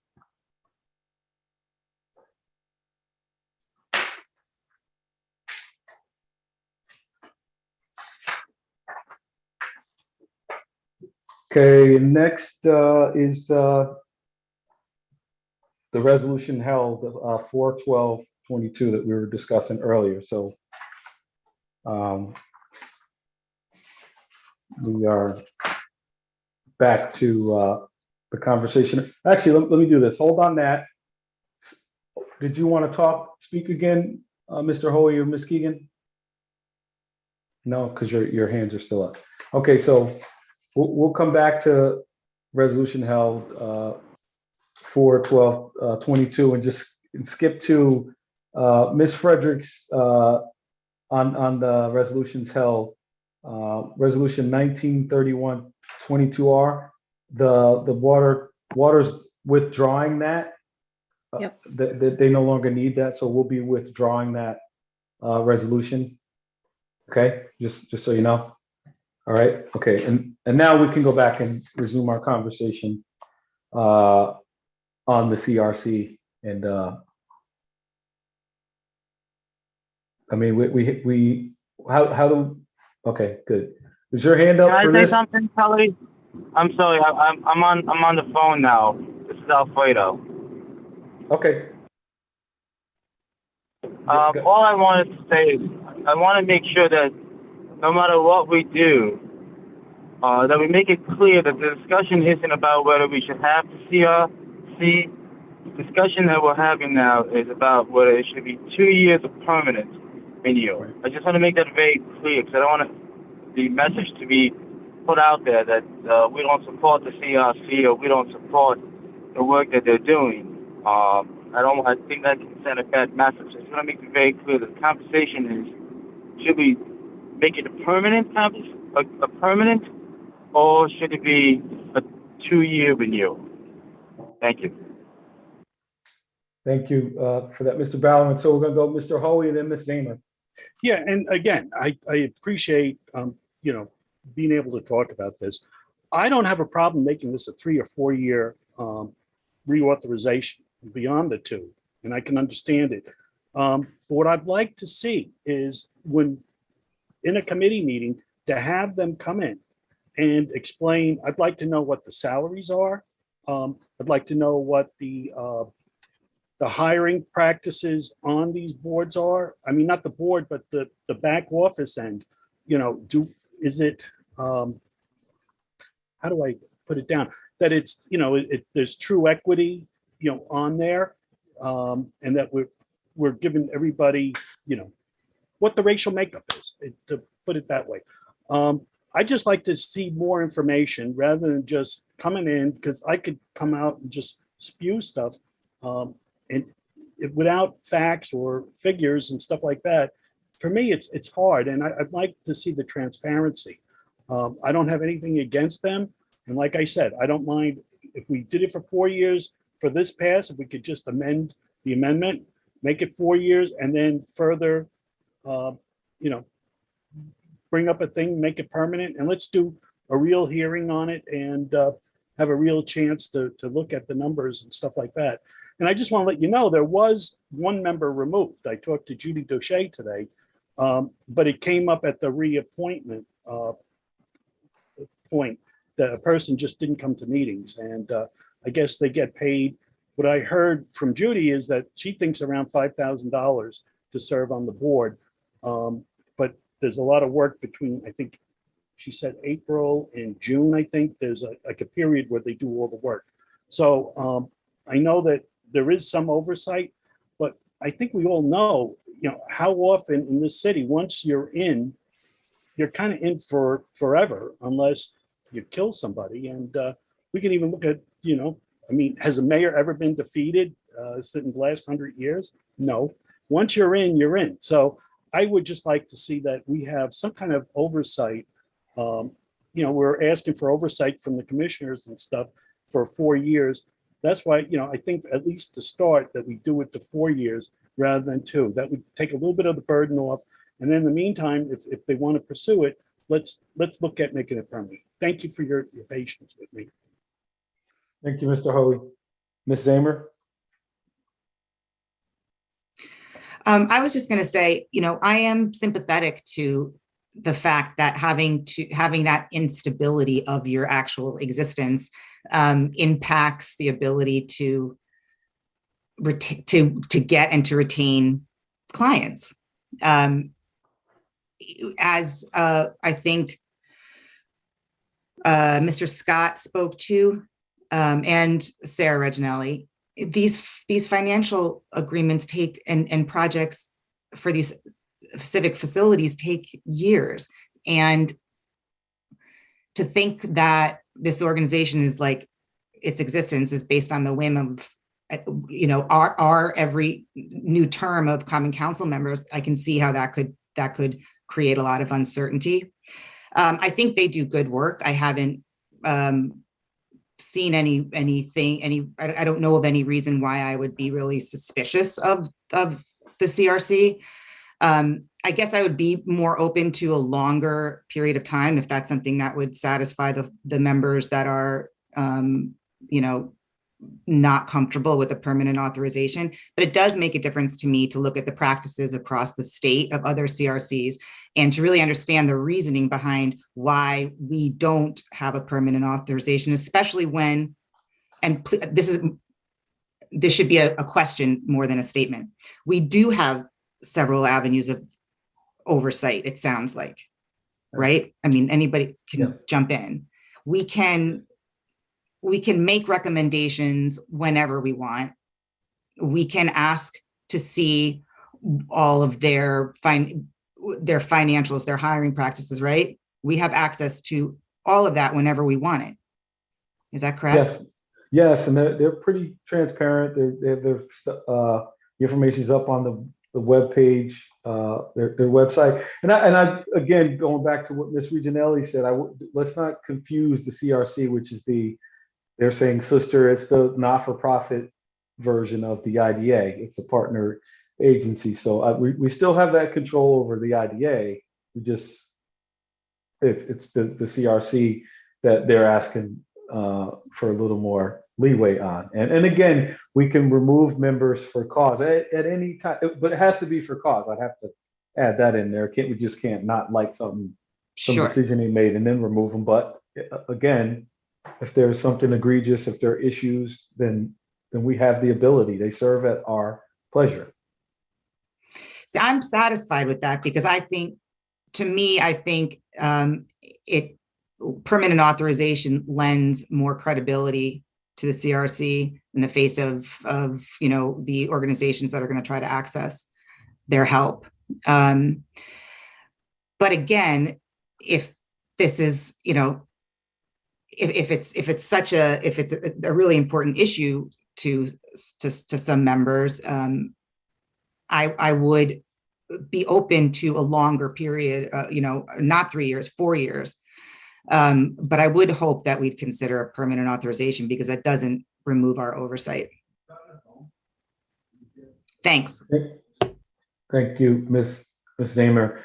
Okay, next is the resolution held 4/12/22 that we were discussing earlier. So we are back to the conversation. Actually, let me do this. Hold on that. Did you want to speak again, Mr. Hoey or Ms. Keegan? No, because your hands are still up. Okay, so we'll come back to resolution held 4/12/22 and just skip to Ms. Frederick's on the resolutions held. Resolution 1931/22R, the water's withdrawing that. Yep. They no longer need that, so we'll be withdrawing that resolution. Okay, just so you know. All right, okay, and now we can go back and resume our conversation on the CRC, and I mean we how do, okay, good. Is your hand up for Can I say this? something, Kelly? I'm sorry, I'm on the phone now. This is Alfredo. Okay. All I wanted to say is I want to make sure that no matter what we do, that we make it clear that the discussion isn't about whether we should have the CRC. The discussion that we're having now is about whether it should be 2 years of permanent renewal. I just want to make that very clear, because I don't want the message to be put out there that we don't support the CRC or we don't support the work that they're doing. I think that can send a bad message. I just want to make it very clear that the conversation is, should we make it a permanent or should it be a 2-year renewal? Thank you. Thank you for that, Mr. Bowerman. So we're gonna go Mr. Hoey and then Ms. Zamer. Yeah, and again, I appreciate being able to talk about this. I don't have a problem making this a 3 or 4 year reauthorization beyond the 2, and I can understand it. But what I'd like to see is when in a committee meeting to have them come in and explain. I'd like to know what the salaries are. I'd like to know what the hiring practices on these boards are. I mean, not the board, but the back office end. Is it, how do I put it down? That it's, there's true equity, on there, and that we're giving everybody, what the racial makeup is, to put it that way. I just like to see more information rather than just coming in, because I could come out and just spew stuff, and without facts or figures and stuff like that. For me, it's hard, and I'd like to see the transparency. I don't have anything against them, and like I said, I don't mind if we did it for 4 years, for this pass, if we could just amend the amendment, make it 4 years, and then further, you know, bring up a thing, make it permanent, and let's do a real hearing on it and have a real chance to look at the numbers and stuff like that. And I just want to let you know, there was one member removed. I talked to Judy Doche today, but it came up at the reappointment point that a person just didn't come to meetings, and I guess they get paid. What I heard from Judy is that she thinks around $5,000 to serve on the board, but there's a lot of work between, I think she said April and June. I think there's like a period where they do all the work. So I know that there is some oversight, but I think we all know, you know, how often in this city, once you're in, you're kind of in for forever unless you kill somebody. And we can even look at, you know, I mean, has a mayor ever been defeated in the last 100 years? No. Once you're in, you're in. So I would just like to see that we have some kind of oversight. You know, we're asking for oversight from the commissioners and stuff for 4 years. That's why, you know, I think at least to start that we do it to 4 years rather than 2. That would take a little bit of the burden off. And then in the meantime, if they want to pursue it, let's look at making it permanent. Thank you for your patience with me. Thank you, Mr. Hoey. Ms. Zamer? I was just going to say, you know, I am sympathetic to the fact that having that instability of your actual existence impacts the ability to get and to retain clients. As I think Mr. Scott spoke to, and Sarah Reginelli, these financial agreements take and projects for these civic facilities take years. And to think that this organization is like, its existence is based on the whim of, you know, our every new term of common council members, I can see how that could create a lot of uncertainty. I think they do good work. I haven't seen anything. I don't know of any reason why I would be really suspicious of the CRC. I guess I would be more open to a longer period of time if that's something that would satisfy the members that are, you know, not comfortable with a permanent authorization. But it does make a difference to me to look at the practices across the state of other CRCs and to really understand the reasoning behind why we don't have a permanent authorization, especially when, and this should be a question more than a statement. We do have several avenues of oversight, it sounds like, right? I mean, anybody can jump in. We can make recommendations whenever we want. We can ask to see all of their financials, their hiring practices, right? We have access to all of that whenever we want it. Is that correct? Yes, and they're pretty transparent. The information's up on the webpage, their website. And I again, going back to what Ms. Reginelli said, let's not confuse the CRC, which is they're saying sister, it's the not-for-profit version of the IDA. It's a partner agency. So we still have that control over the IDA. It's the CRC that they're asking for a little more leeway on. And again, we can remove members for cause at any time, but it has to be for cause. I'd have to add that in there. We just can't not like some decision he made and then remove them. But again, if there's something egregious, if there are issues, then we have the ability. They serve at our pleasure. So I'm satisfied with that because I think permanent authorization lends more credibility to the CRC in the face of you know, the organizations that are going to try to access their help. But again, if this is, you know, if it's a really important issue to some members, I would be open to a longer period, you know, not 3 years, 4 years. But I would hope that we'd consider a permanent authorization because that doesn't remove our oversight. Thanks. Thank you, Ms. Zamer.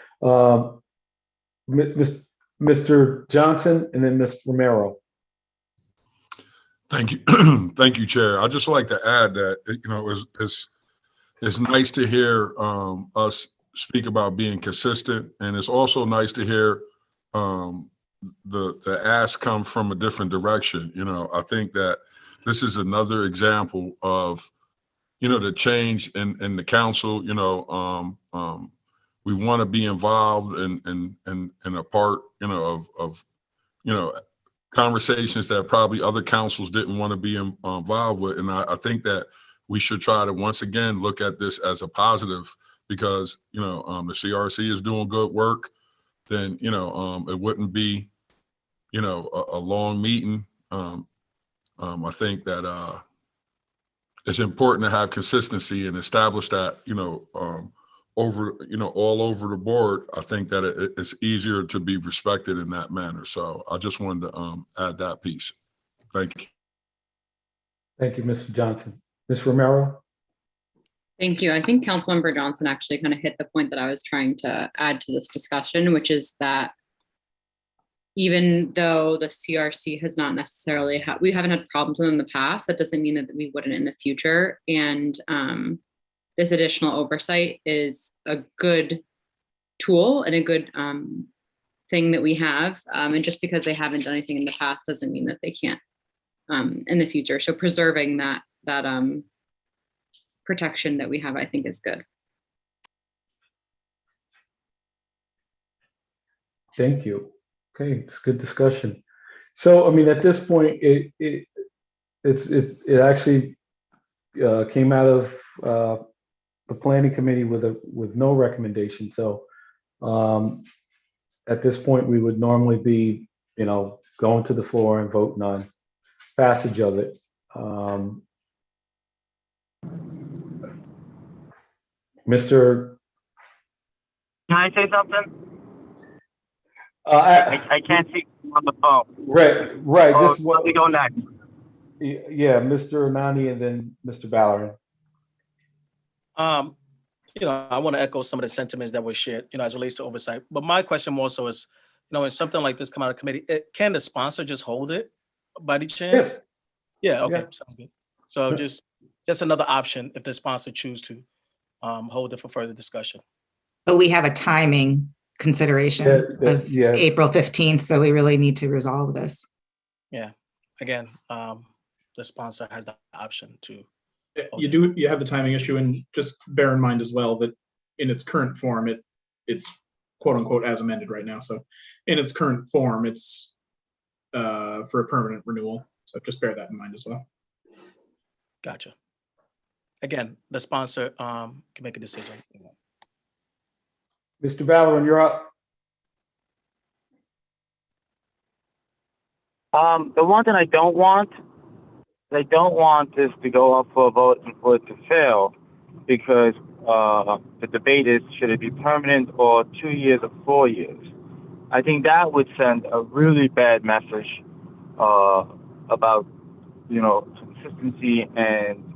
Mr. Johnson and then Ms. Romero. Thank you. Thank you, Chair. I'd just like to add that, it's nice to hear us speak about being consistent. And it's also nice to hear the ask come from a different direction. I think that this is another example of, the change in the council. We want to be involved and a part, of conversations that probably other councils didn't want to be involved with. And I think that we should try to once again look at this as a positive, because the CRC is doing good work. Then it wouldn't be a long meeting. I think that it's important to have consistency and establish that over all over the board. I think that it's easier to be respected in that manner. So I just wanted to add that piece. Thank you. Thank you, Mr. Johnson. Ms. Romero. Thank you. I think Councilmember Johnson actually kind of hit the point that I was trying to add to this discussion, which is that even though the CRC has not necessarily we haven't had problems with them in the past, that doesn't mean that we wouldn't in the future. And this additional oversight is a good tool and a good thing that we have. And just because they haven't done anything in the past doesn't mean that they can't in the future. So preserving that protection that we have, I think, is good. Thank you. Okay, it's good discussion. So, I mean, at this point, it actually came out of the planning committee with no recommendation. So, at this point, we would normally be, going to the floor and voting on passage of it. Mr. Can I say something? I can't see on the phone. Right. Oh, Just what we go next. Yeah, Mr. Nani and then Mr. Ballerin. I want to echo some of the sentiments that were shared, as it relates to oversight. But my question more so is, when something like this come out of committee, can the sponsor just hold it by any chance? Yes. Yeah. Okay. Yeah. Sounds good. So just another option if the sponsor choose to hold it for further discussion. But we have a timing consideration of April 15th, so we really need to resolve this. Yeah. Again, the sponsor has the option to. You have the timing issue, and just bear in mind as well that in its current form, it's quote unquote as amended right now. So in its current form, it's for a permanent renewal. So just bear that in mind as well. Gotcha. Again, the sponsor can make a decision. Mr. Ballerin, you're up. The one thing I don't want this to go up for a vote and for it to fail, because the debate is, should it be permanent or 2 years or 4 years? I think that would send a really bad message about, consistency and,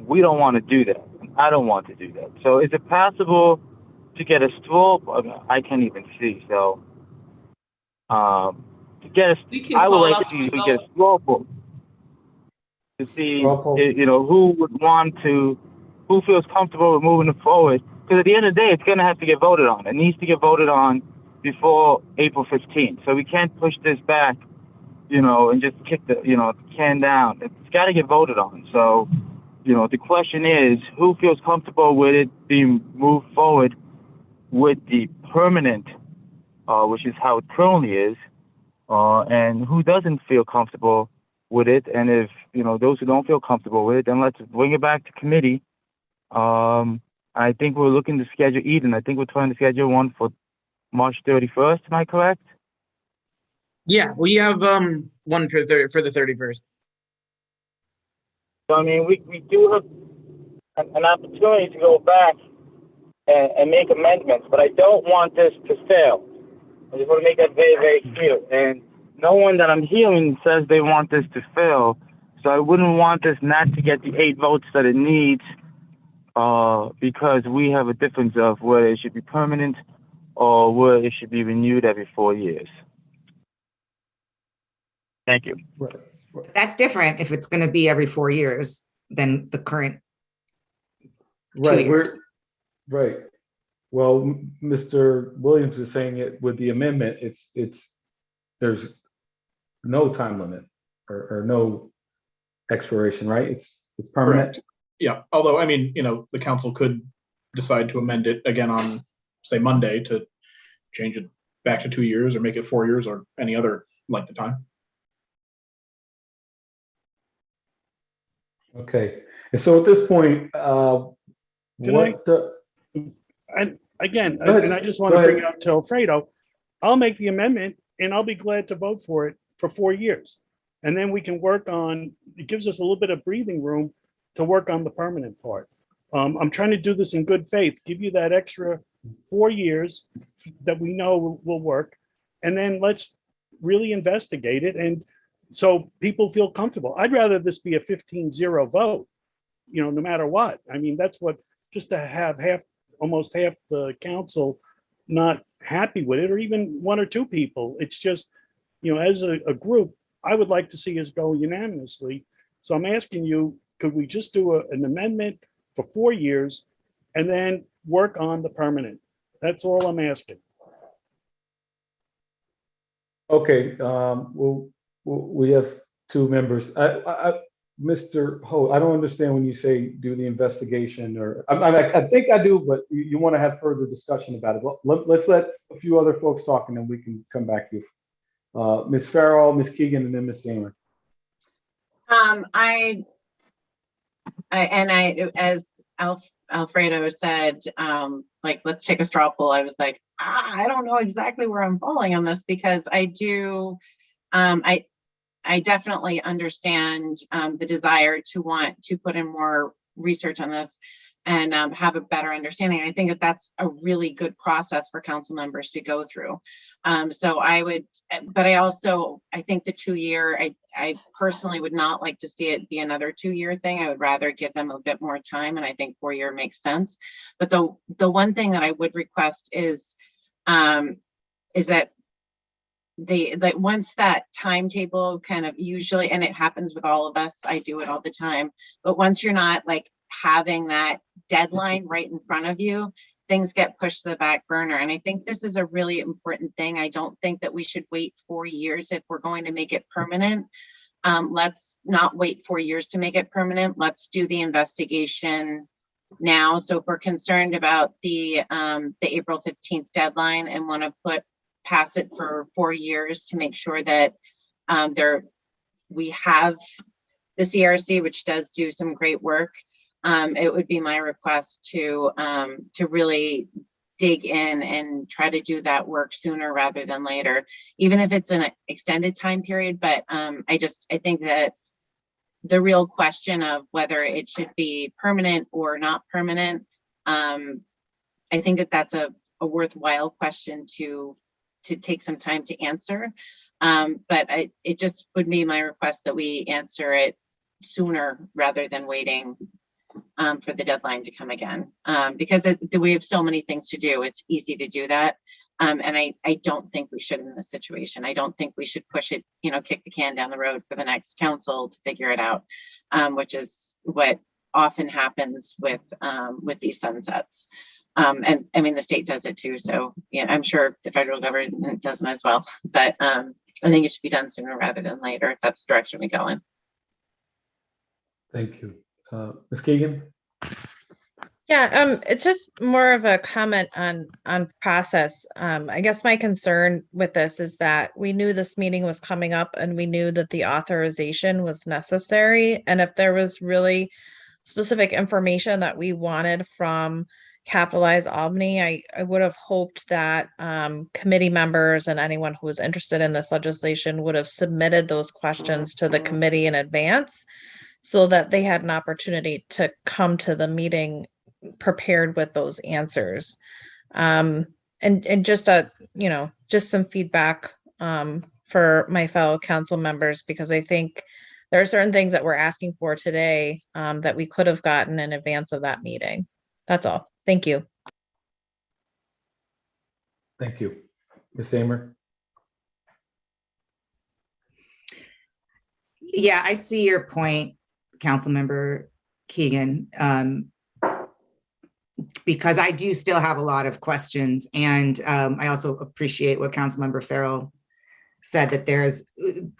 we don't want to do that. I don't want to do that. So is it possible to get a straw? I can't even see. So to get I would like to get a straw vote to see, who would want to, who feels comfortable with moving it forward. Because at the end of the day, it's going to have to get voted on. It needs to get voted on before April 15th. So we can't push this back, and just kick the can down. It's got to get voted on. So, the question is, who feels comfortable with it being moved forward with the permanent, which is how it currently is, and who doesn't feel comfortable with it? And if, those who don't feel comfortable with it, then let's bring it back to committee. I think we're looking to schedule Eden. I think we're trying to schedule one for March 31st. Am I correct? Yeah, we have one for the 31st. So, I mean, we do have an opportunity to go back and make amendments, but I don't want this to fail. I just want to make that very, very clear. And no one that I'm hearing says they want this to fail. So I wouldn't want this not to get the 8 votes that it needs because we have a difference of whether it should be permanent or whether it should be renewed every 4 years. Thank you. That's different if it's going to be every 4 years than the current 2 Right, years. right. Well, Mr. Williams is saying it with the amendment, there's no time limit or no expiration, right? It's permanent. Correct. Yeah, although, I mean, the council could decide to amend it again on, say, Monday to change it back to 2 years or make it 4 years or any other length of time. Okay, and so at this point, And again, Go ahead. and I just want Go to bring ahead. it up to Alfredo, I'll make the amendment and I'll be glad to vote for it for 4 years. And then we can work on, it gives us a little bit of breathing room to work on the permanent part. I'm trying to do this in good faith, give you that extra 4 years that we know will work. And then let's really investigate it. And so people feel comfortable. I'd rather this be a 15-0 vote, no matter what. I mean, that's what, just to have almost half the council not happy with it, or even 1 or 2 people. It's just, as a group, I would like to see us go unanimously. So I'm asking you, could we just do an amendment for 4 years and then work on the permanent? That's all I'm asking. Okay, we have 2 members. Mr. Ho, I don't understand when you say do the investigation, or I think I do, but you want to have further discussion about it. Well, let's let a few other folks talk, and then we can come back to you. Ms. Farrell, Ms. Keegan, and then Ms. Seymour. As Alfredo said, let's take a straw poll. I was like, I don't know exactly where I'm falling on this, because I definitely understand the desire to want to put in more research on this and have a better understanding. I think that that's a really good process for council members to go through. So I would, but I think the 2 year, I personally would not like to see it be another 2 year thing. I would rather give them a bit more time, and I think 4 year makes sense. But the one thing that I would request is that once that timetable kind of, usually, and it happens with all of us, I do it all the time, but once you're not having that deadline right in front of you, things get pushed to the back burner. And I think this is a really important thing. I don't think that we should wait 4 years if we're going to make it permanent. Let's not wait 4 years to make it permanent. Let's do the investigation now. So if we're concerned about the April 15th deadline and want to pass it for 4 years to make sure that we have the CRC, which does do some great work, it would be my request to really dig in and try to do that work sooner rather than later, even if it's an extended time period. But I think that the real question of whether it should be permanent or not permanent, I think that that's a worthwhile question to take some time to answer. But it just would be my request that we answer it sooner rather than waiting for the deadline to come again, because we have so many things to do. It's easy to do that. And I don't think we should in this situation. I don't think we should push it, kick the can down the road for the next council to figure it out, which is what often happens with these sunsets. And I mean, the state does it too. So yeah, I'm sure the federal government does them as well. But I think it should be done sooner rather than later. That's the direction we go in. Thank you. Ms. Keegan? Yeah, it's just more of a comment on process. I guess my concern with this is that we knew this meeting was coming up and we knew that the authorization was necessary. And if there was really specific information that we wanted from Capitalize Albany, I would have hoped that committee members and anyone who was interested in this legislation would have submitted those questions to the committee in advance so that they had an opportunity to come to the meeting prepared with those answers. And just just some feedback for my fellow council members, because I think there are certain things that we're asking for today that we could have gotten in advance of that meeting. That's all. Thank you. Thank you. Ms. Amer? Yeah, I see your point, Councilmember Keegan. Because I do still have a lot of questions, and I also appreciate what Councilmember Farrell said, that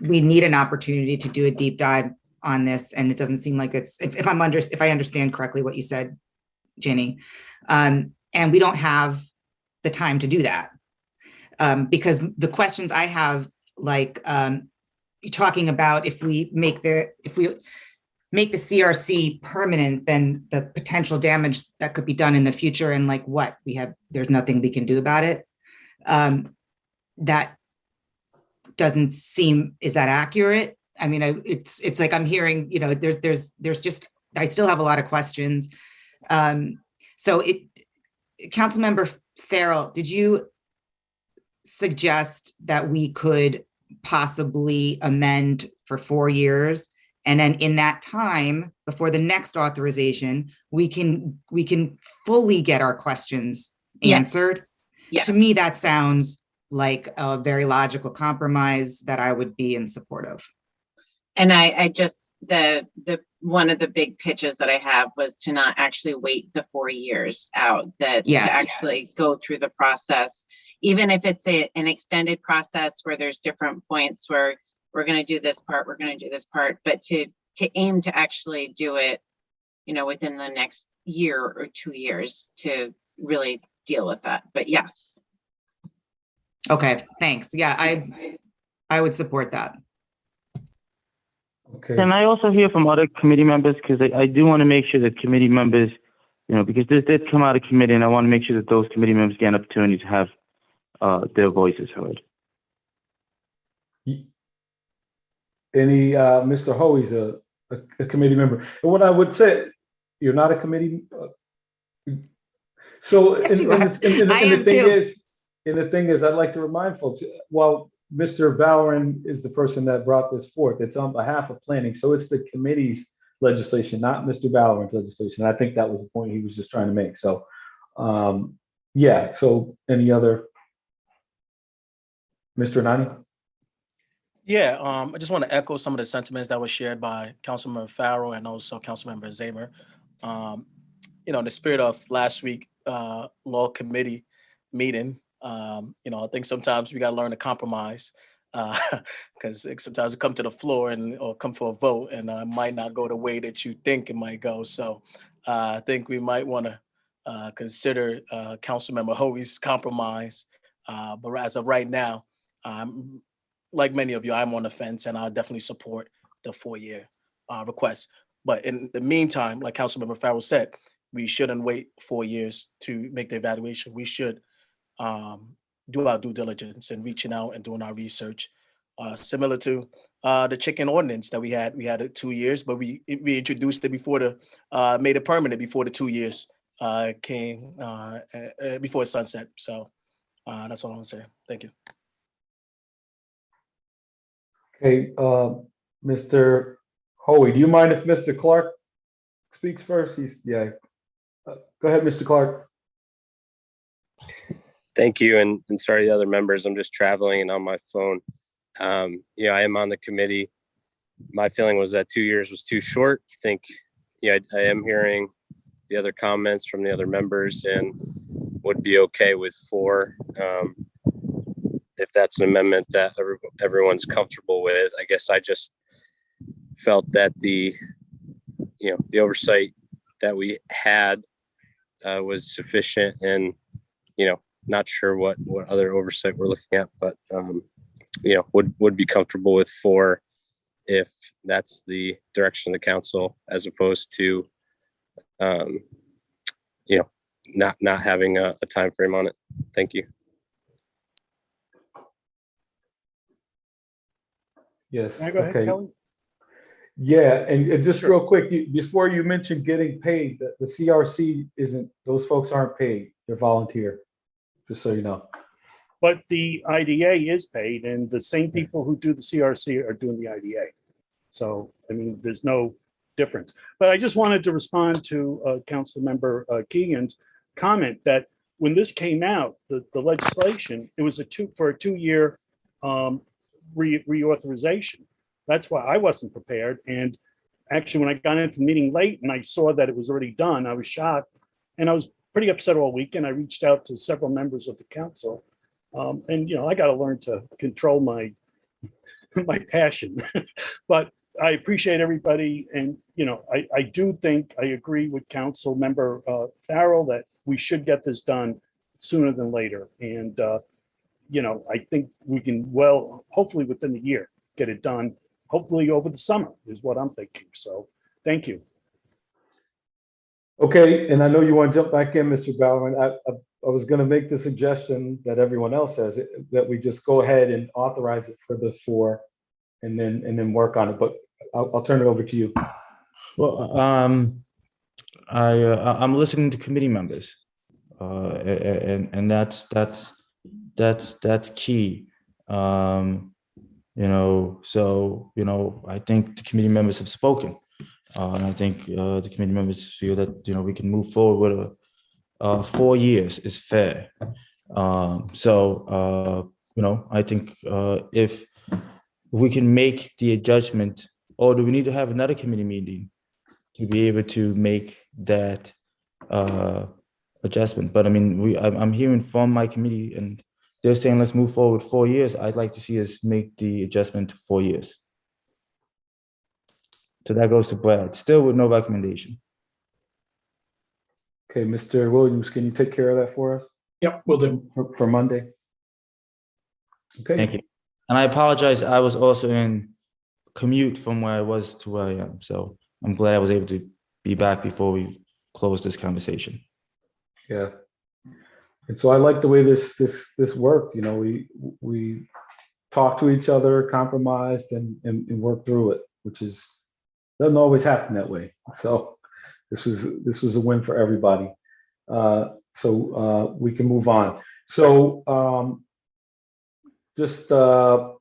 we need an opportunity to do a deep dive on this, and it doesn't seem like it's, if I understand correctly what you said, Ginny, and we don't have the time to do that, because the questions I have, like talking about if we make the CRC permanent, then the potential damage that could be done in the future, and like there's nothing we can do about it. That doesn't seem, is that accurate? I mean, it's like I'm hearing, there's just, I still have a lot of questions. So Councilmember Farrell, did you suggest that we could possibly amend for 4 years? And then in that time, before the next authorization, we can fully get our questions answered. Yes. To me, that sounds like a very logical compromise that I would be in support of. And I just, the one of the big pitches that I have was to not actually wait the 4 years out, to actually go through the process, even if it's an extended process where there's different points where we're going to do this part, we're going to do this part, but to aim to actually do it, within the next year or 2 years to really deal with that. But yes. Okay, thanks. Yeah, I would support that. Okay. Can I also hear from other committee members? Because I do want to make sure that committee members, because this did come out of committee, and I want to make sure that those committee members get an opportunity to have their voices heard. Any, Mr. Hoey's a committee member. And what I would say, you're not a committee. So, Yes, you and are. I am too. the thing is, I'd like to remind folks, well, Mr. Valorant is the person that brought this forth. It's on behalf of planning. So it's the committee's legislation, not Mr. Valorant's legislation. I think that was the point he was just trying to make. So, yeah, so any other, Mr. Nani? Yeah, I just want to echo some of the sentiments that were shared by Councilmember Farrell and also Councilmember Zamer. In the spirit of last week law committee meeting, I think sometimes we got to learn to compromise, because sometimes we come to the floor or come for a vote, and it might not go the way that you think it might go. So I think we might want to consider Councilmember Hoey's compromise. But as of right now, like many of you, I'm on the fence, and I'll definitely support the 4-year request. But in the meantime, like Councilmember Farrell said, we shouldn't wait 4 years to make the evaluation. We should do our due diligence and reaching out and doing our research, similar to the chicken ordinance that we had. We had it 2 years, but we introduced it made it permanent before the 2 years came, before sunset. So that's all I want to say. Thank you. Okay, Mr. Hoey, do you mind if Mr. Clark speaks first? Go ahead, Mr. Clark. Thank you, and sorry to the other members. I'm just traveling and on my phone. I am on the committee. My feeling was that 2 years was too short. I think, I am hearing the other comments from the other members and would be okay with 4. If that's an amendment that everyone's comfortable with. I guess I just felt that the oversight that we had was sufficient, and not sure what other oversight we're looking at, but would be comfortable with 4 if that's the direction of the council, as opposed to not having a time frame on it. Thank you. Yes. Can I go ahead, Okay. Kelly? Yeah, and just real quick, before you mentioned getting paid, the CRC those folks aren't paid. They're volunteer, just so you know. But the IDA is paid, and the same people who do the CRC are doing the IDA. So, I mean, there's no difference. But I just wanted to respond to Councilmember Keegan's comment that when this came out, the legislation, it was for a 2-year reauthorization. That's why I wasn't prepared. And actually, when I got into the meeting late and I saw that it was already done, I was shocked. And I was pretty upset all weekend. I reached out to several members of the council. And, I got to learn to control my passion. But I appreciate everybody. And, I do think I agree with Council Member Farrell that we should get this done sooner than later. And, I think we can, hopefully within the year, get it done. Hopefully over the summer is what I'm thinking. So thank you. Okay, and I know you want to jump back in, Mr. Bowerman. I was going to make the suggestion that everyone else has, that we just go ahead and authorize it for the 4 and then work on it. But I'll turn it over to you. Well, I'm listening to committee members, and that's key. So I think the committee members have spoken, and I think the committee members feel that we can move forward with 4 years is fair. I think if we can make the adjustment, or do we need to have another committee meeting to be able to make that adjustment? But I mean, I'm hearing from my committee, and they're saying let's move forward 4 years. I'd like to see us make the adjustment to 4 years. So that goes to Brad, still with no recommendation. Okay, Mr. Williams, can you take care of that for us? Yep, will do. For Monday? Okay. Thank you. And I apologize, I was also in commute from where I was to where I am. So I'm glad I was able to be back before we close this conversation. Yeah. And so I like the way this worked. We talked to each other, compromised, and worked through it, which doesn't always happen that way. So this was a win for everybody. So we can move on. So just a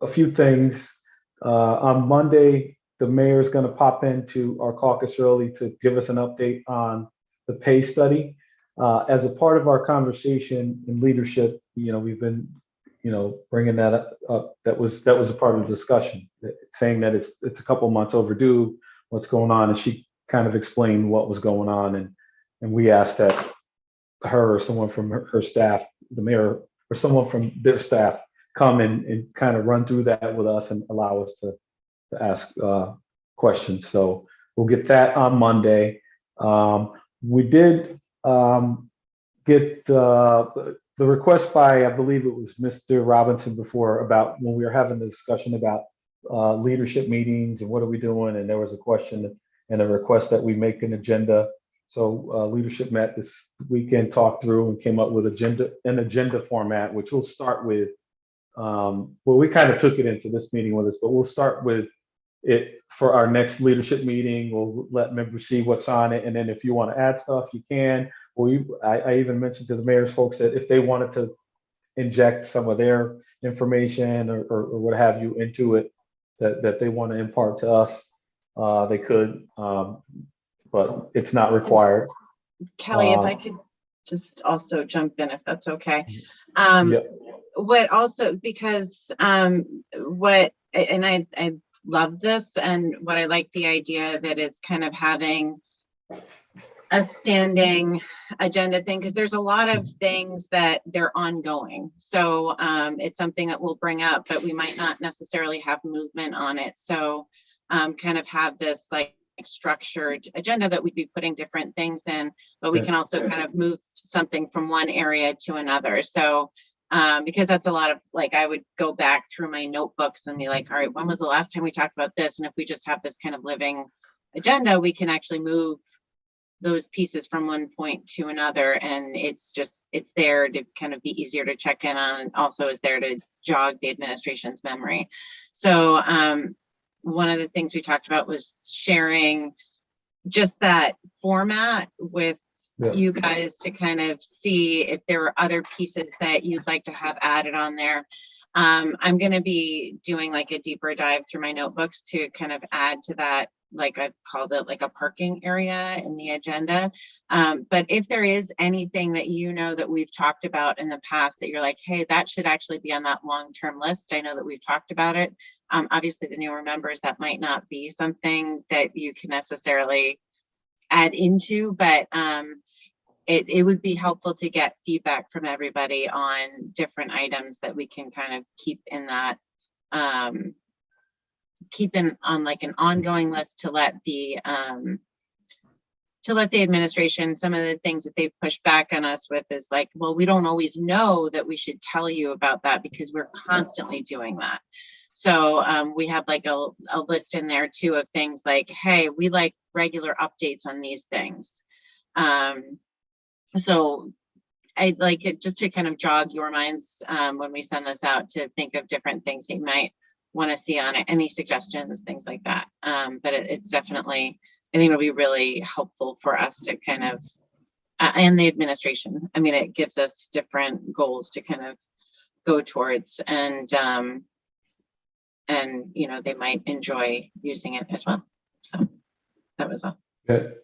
few things. On Monday, the mayor is going to pop into our caucus early to give us an update on the pay study. As a part of our conversation in leadership, we've been, bringing that up. That was a part of the discussion, saying that it's a couple months overdue, what's going on. And she kind of explained what was going on. And we asked that her or someone from her staff, the mayor or someone from their staff, come and kind of run through that with us and allow us to ask questions. So we'll get that on Monday. We did get the request by, I believe it was Mr. Robinson before, about when we were having the discussion about leadership meetings and what are we doing, and there was a question and a request that we make an agenda. So leadership met this weekend, talked through and came up with an agenda format, which we'll start with. We kind of took it into this meeting with us, but we'll start with it for our next leadership meeting. We'll let members see what's on it, and then if you want to add stuff, you can. I even mentioned to the mayor's folks that if they wanted to inject some of their information or what have you into it that they want to impart to us, they could, but it's not required. Kelly, if I could just also jump in, if that's okay. Yeah. What also, because I love this, and what I like the idea of it is kind of having a standing agenda thing, because there's a lot of things that they're ongoing. So it's something that we'll bring up, but we might not necessarily have movement on it. So kind of have this like structured agenda that we'd be putting different things in, but we can also kind of move something from one area to another. So because that's a lot of, like, I would go back through my notebooks and be like, all right, when was the last time we talked about this? And if we just have this kind of living agenda, we can actually move those pieces from one point to another. And it's there to kind of be easier to check in on, and also is there to jog the administration's memory. So one of the things we talked about was sharing just that format with you guys to kind of see if there were other pieces that you'd like to have added on there. I'm going to be doing like a deeper dive through my notebooks to kind of add to that, like I've called it like a parking area in the agenda. But if there is anything that you know that we've talked about in the past that you're like, hey, that should actually be on that long-term list. I know that we've talked about it. Obviously the newer members, that might not be something that you can necessarily add into, but it would be helpful to get feedback from everybody on different items that we can kind of keep in that, keep in on like an ongoing list to let the administration, some of the things that they've pushed back on us with is like, well, we don't always know that we should tell you about that because we're constantly doing that. So we have like a list in there too of things like, hey, we like regular updates on these things. So I'd like it just to kind of jog your minds when we send this out to think of different things you might want to see on it, any suggestions, things like that. But it's definitely, I think it'll be really helpful for us to kind of, and the administration. I mean, it gives us different goals to kind of go towards, and you know, they might enjoy using it as well. So that was all. Good.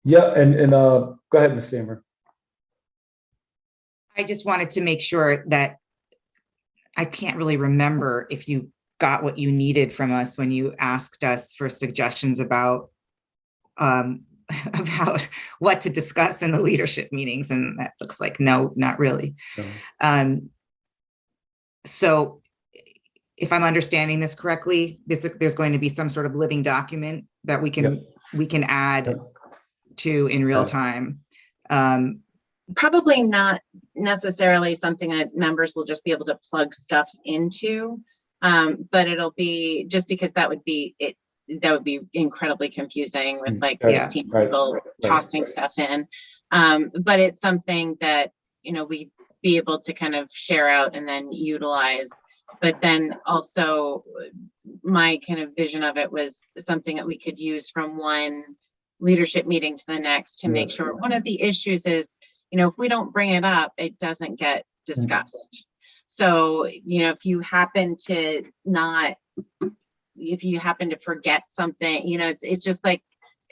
Yeah, and go ahead, Ms. Stammer. I just wanted to make sure that I can't really remember if you got what you needed from us when you asked us for suggestions about what to discuss in the leadership meetings, and that looks like no, not really. No. So if I'm understanding this correctly, there's going to be some sort of living document that we can add to in real time. Probably not necessarily something that members will just be able to plug stuff into, but it'll be just because that would be it. That would be incredibly confusing with like 16 people tossing stuff in. But it's something that, you know, we'd be able to kind of share out and then utilize. But then also my kind of vision of it was something that we could use from one leadership meeting to the next to make sure. One of the issues is, you know, if we don't bring it up, it doesn't get discussed. So, you know, if you happen to forget something, you know, it's just like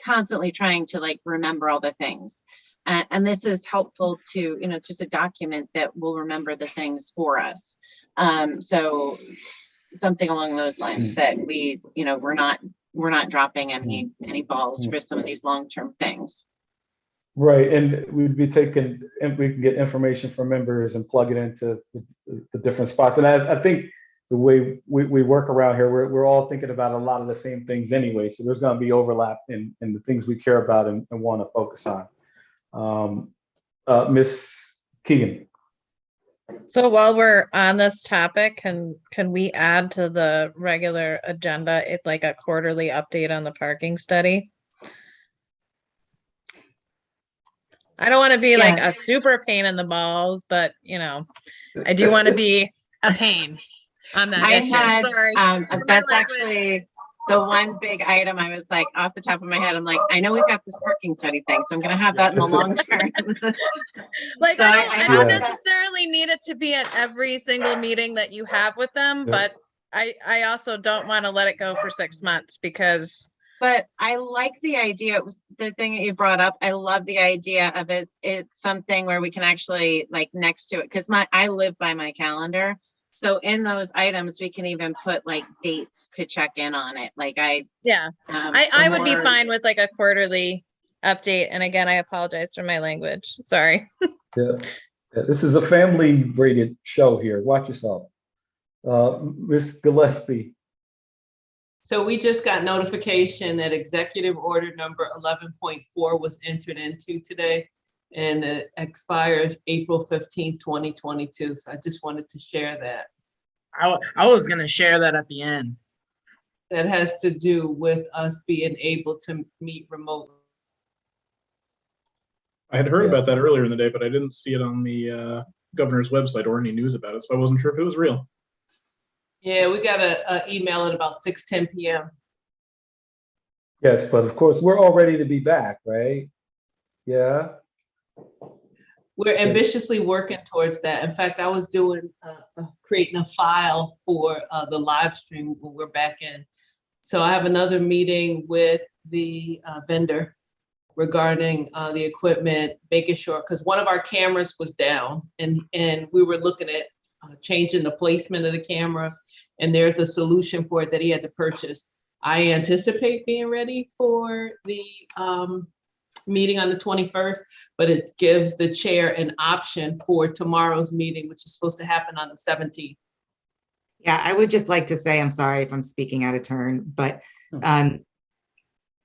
constantly trying to like remember all the things. And this is helpful to, you know, it's just a document that will remember the things for us. So something along those lines that we, you know, we're not dropping any balls for some of these long-term things. Right, and we'd be taking, and we can get information from members and plug it into the different spots. And I think the way we work around here, we're all thinking about a lot of the same things anyway. So there's going to be overlap in the things we care about and want to focus on. Ms. Keegan. So while we're on this topic, can we add to the regular agenda, it's like a quarterly update on the parking study? I don't want to be like a super pain in the balls, but you know, I do want to be a pain on that issue. Sorry. That's actually the one big item I was like off the top of my head. I'm like, I know we've got this parking study thing, so I'm going to have that in the long term. Like, So I don't necessarily need it to be at every single meeting that you have with them, but I also don't want to let it go for 6 months because. But I like the idea. It was the thing that you brought up. I love the idea of it. It's something where we can actually like next to it, because I live by my calendar. So in those items, we can even put like dates to check in on it. Like I would be fine with like a quarterly update. And again, I apologize for my language. Sorry. This is a family rated show here. Watch yourself. Ms. Gillespie. So we just got notification that executive order number 11.4 was entered into today, and it expires April 15th, 2022. So I just wanted to share that. I was going to share that at the end. That has to do with us being able to meet remotely. I had heard about that earlier in the day, but I didn't see it on the governor's website or any news about it, so I wasn't sure if it was real. Yeah, we got an email at about 6:10 p.m. Yes, but of course, we're all ready to be back, right? Yeah. We're ambitiously working towards that. In fact, I was doing, creating a file for the live stream when we're back in. So I have another meeting with the vendor regarding the equipment, making sure, because one of our cameras was down and we were looking at changing the placement of the camera, and there's a solution for it that he had to purchase. I anticipate being ready for the meeting on the 21st, but it gives the chair an option for tomorrow's meeting, which is supposed to happen on the 17th. Yeah, I would just like to say, I'm sorry if I'm speaking out of turn, but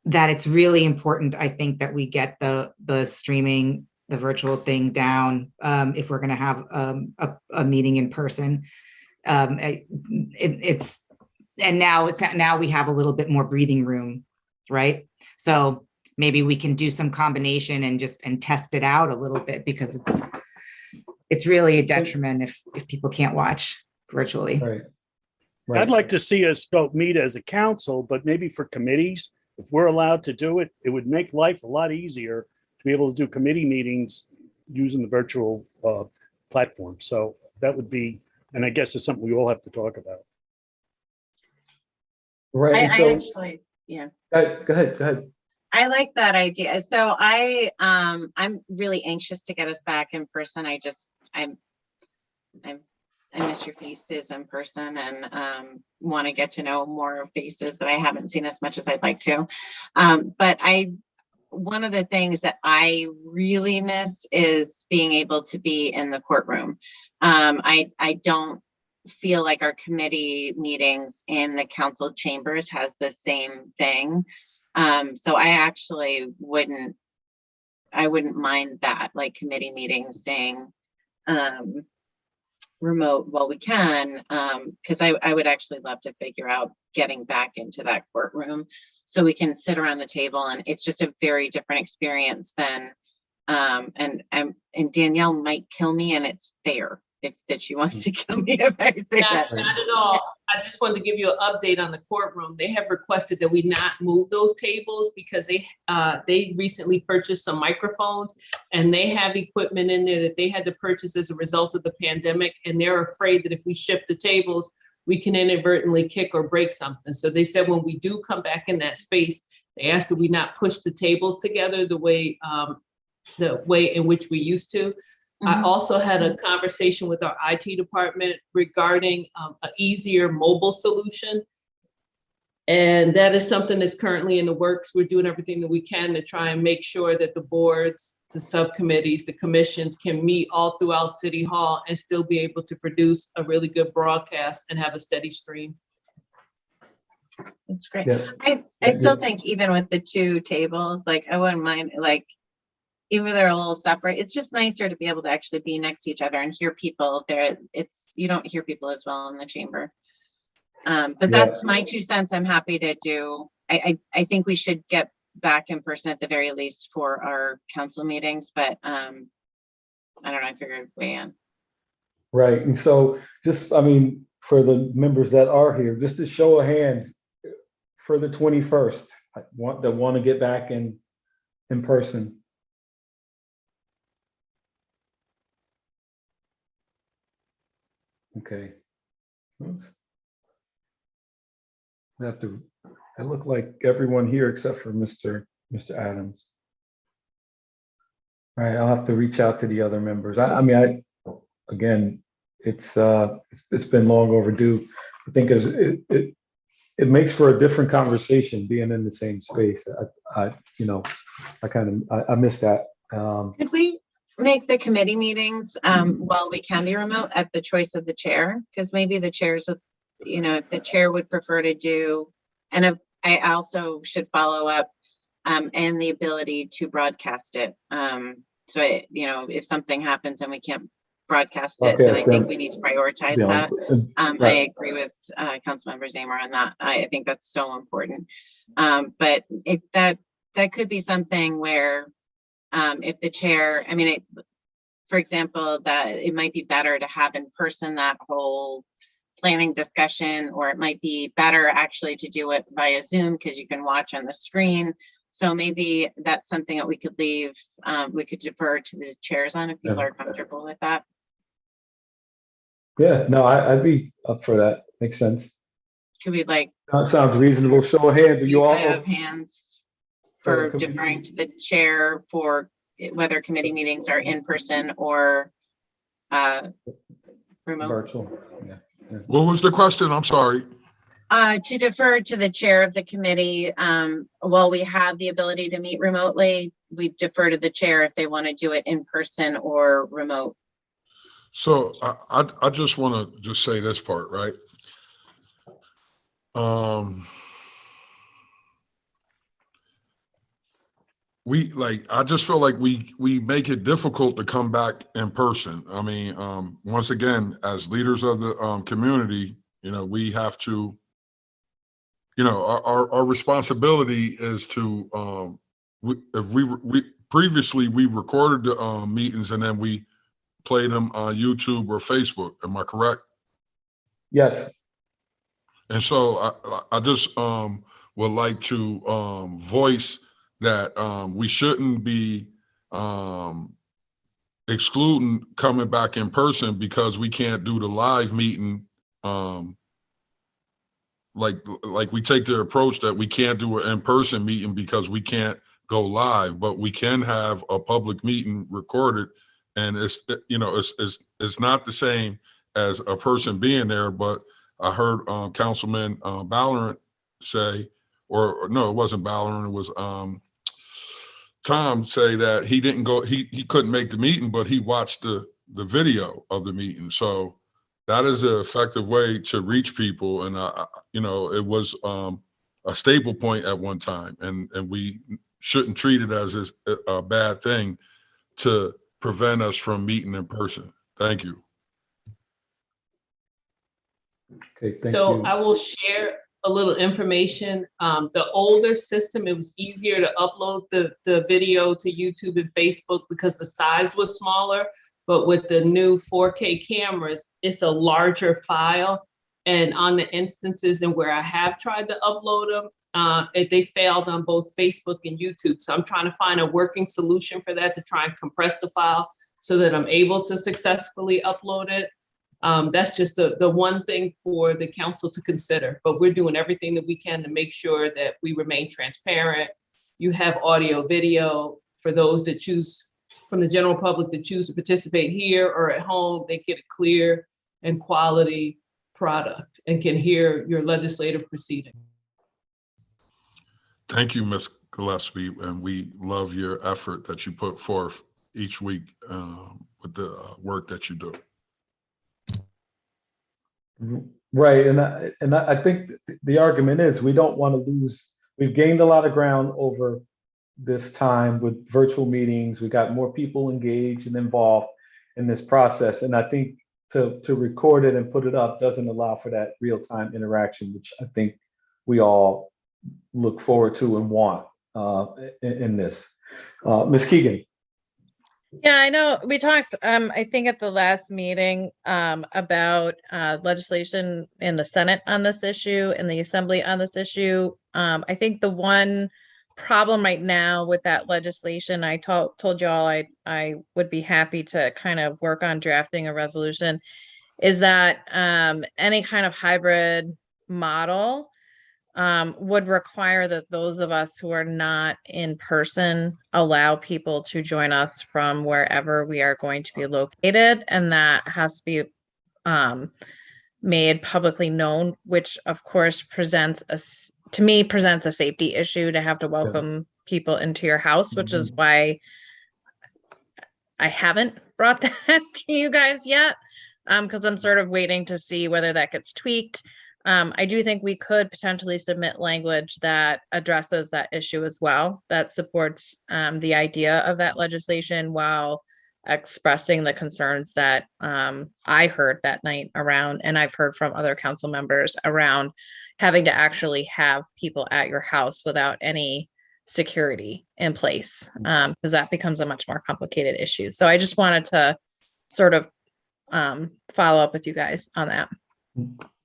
that it's really important, I think, that we get the streaming, the virtual thing down if we're going to have a meeting in person. Now we have a little bit more breathing room, right? So maybe we can do some combination and test it out a little bit, because it's really a detriment if people can't watch virtually. Right. I'd like to see us meet as a council, but maybe for committees, if we're allowed to do it, it would make life a lot easier to be able to do committee meetings using the virtual platform. So that would be, and I guess it's something we all have to talk about. Right. I actually, yeah. Go ahead. I like that idea. So I'm really anxious to get us back in person. I miss your faces in person, and want to get to know more faces that I haven't seen as much as I'd like to. But one of the things that I really miss is being able to be in the courtroom. I don't feel like our committee meetings in the council chambers has the same thing. So I actually wouldn't mind that, like committee meetings staying remote while we can, because I would actually love to figure out getting back into that courtroom so we can sit around the table, and it's just a very different experience than and Danielle might kill me, and it's fair that she wants to kill me if I say that. Not at all. I just wanted to give you an update on the courtroom. They have requested that we not move those tables because they recently purchased some microphones, and they have equipment in there that they had to purchase as a result of the pandemic, and they're afraid that if we shift the tables, we can inadvertently kick or break something. So they said when we do come back in that space, they asked that we not push the tables together the way in which we used to. I also had a conversation with our IT department regarding an easier mobile solution. And that is something that's currently in the works. We're doing everything that we can to try and make sure that the boards, the subcommittees, the commissions can meet all throughout City Hall and still be able to produce a really good broadcast and have a steady stream. That's great. Yes. I still think even with the two tables, like I wouldn't mind, like even if they're a little separate, it's just nicer to be able to actually be next to each other and hear people there. You don't hear people as well in the chamber. But that's my 2 cents. I'm happy to do. I think we should get back in person at the very least for our council meetings, but I don't know, I figured weigh in. Right. And so just, for the members that are here, just a show of hands for the 21st, that want to get back in person. Okay. Oops. I look like everyone here except for Mr. Adams. All right, I'll have to reach out to the other members. Again, it's been long overdue. I think it makes for a different conversation being in the same space. I miss that. Could we make the committee meetings while we can be remote at the choice of the chair? Because maybe the chairs, if the chair would prefer to do, and if I also should follow up and the ability to broadcast it. So if something happens and we can't broadcast it, then I think we need to prioritize that. I agree with Councilmember Zamer on that. I think that's so important. But that could be something where if the chair, for example, that it might be better to have in person that whole planning discussion, or it might be better actually to do it via Zoom because you can watch on the screen. So maybe that's something that we could leave, we could defer to the chairs on if people are comfortable with that. Yeah, no, I'd be up for that. Makes sense. Could we like That sounds reasonable. Show of hands. Are you all? of hands for deferring to the chair for whether committee meetings are in person or remote? Virtual. Yeah. What was the question? I'm sorry. To defer to the chair of the committee, while we have the ability to meet remotely, we defer to the chair if they want to do it in person or remote. So I just want to just say this part, right? I just feel like we make it difficult to come back in person. I mean, once again, as leaders of the community, we have to, our responsibility is to, if we previously we recorded the meetings and then we played them on YouTube or Facebook. Am I correct? Yes. And so I just would like to voice that we shouldn't be excluding coming back in person because we can't do the live meeting. Like we take the approach that we can't do an in-person meeting because we can't go live, but we can have a public meeting recorded, and it's not the same as a person being there. But I heard Councilman Ballerin say, or no, it wasn't Ballerin, it was Tom say that he didn't go, he couldn't make the meeting, but he watched the video of the meeting. So that is an effective way to reach people. And it was a staple point at one time, and we shouldn't treat it as a bad thing to prevent us from meeting in person. Thank you. Okay, So I will share a little information. The older system, it was easier to upload the video to YouTube and Facebook because the size was smaller. But with the new 4K cameras, it's a larger file. And on the instances and where I have tried to upload them, they failed on both Facebook and YouTube. So I'm trying to find a working solution for that, to try and compress the file so that I'm able to successfully upload it. That's just the one thing for the council to consider, but we're doing everything that we can to make sure that we remain transparent. You have audio, video for those that choose, from the general public that choose to participate here or at home, they get a clear and quality product and can hear your legislative proceeding. Thank you, Ms. Gillespie, and we love your effort that you put forth each week with the work that you do. Right, and I think the argument is we don't want to lose. We've gained a lot of ground over this time with virtual meetings. We got more people engaged and involved in this process, and I think to record it and put it up doesn't allow for that real-time interaction, which I think we all look forward to and want in this. Ms. Keegan. Yeah, I know we talked, I think at the last meeting, about legislation in the Senate on this issue and the Assembly on this issue. I think the one problem right now with that legislation, I told y'all I would be happy to kind of work on drafting a resolution, is that any kind of hybrid model would require that those of us who are not in person allow people to join us from wherever we are going to be located. And that has to be made publicly known, which of course presents a safety issue to have to welcome people into your house, which is why I haven't brought that to you guys yet, because I'm sort of waiting to see whether that gets tweaked. I do think we could potentially submit language that addresses that issue as well, that supports the idea of that legislation while expressing the concerns that I heard that night around, and I've heard from other council members around having to actually have people at your house without any security in place, because that becomes a much more complicated issue. So I just wanted to sort of follow up with you guys on that.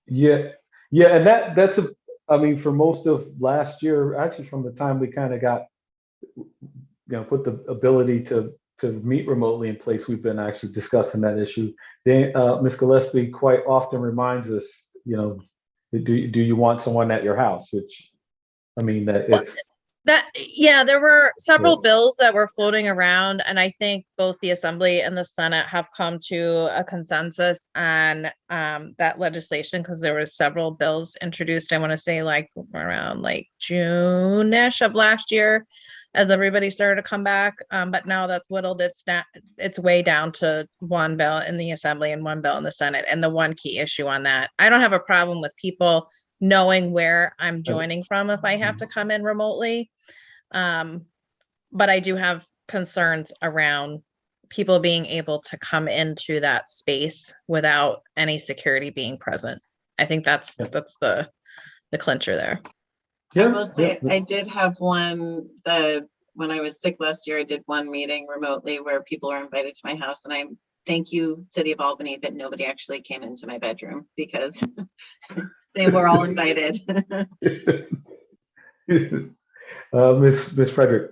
Yeah, and that's I mean, for most of last year, actually from the time we kind of got put the ability to meet remotely in place, we've been actually discussing that issue. Ms. Gillespie quite often reminds us, do you want someone at your house? Which, I mean, there were several Yeah. bills that were floating around, and I think both the Assembly and the Senate have come to a consensus on that legislation, because there were several bills introduced, I want to say like around like June-ish of last year, as everybody started to come back. But now that's whittled its way down to one bill in the Assembly and one bill in the Senate. And the one key issue on that, I don't have a problem with people knowing where I'm joining from if I have to come in remotely. But I do have concerns around people being able to come into that space without any security being present. I think that's the clincher there. I will say, I did have when I was sick last year, I did one meeting remotely where people were invited to my house, and I thank you, City of Albany, that nobody actually came into my bedroom, because they were all invited. Ms. Frederick,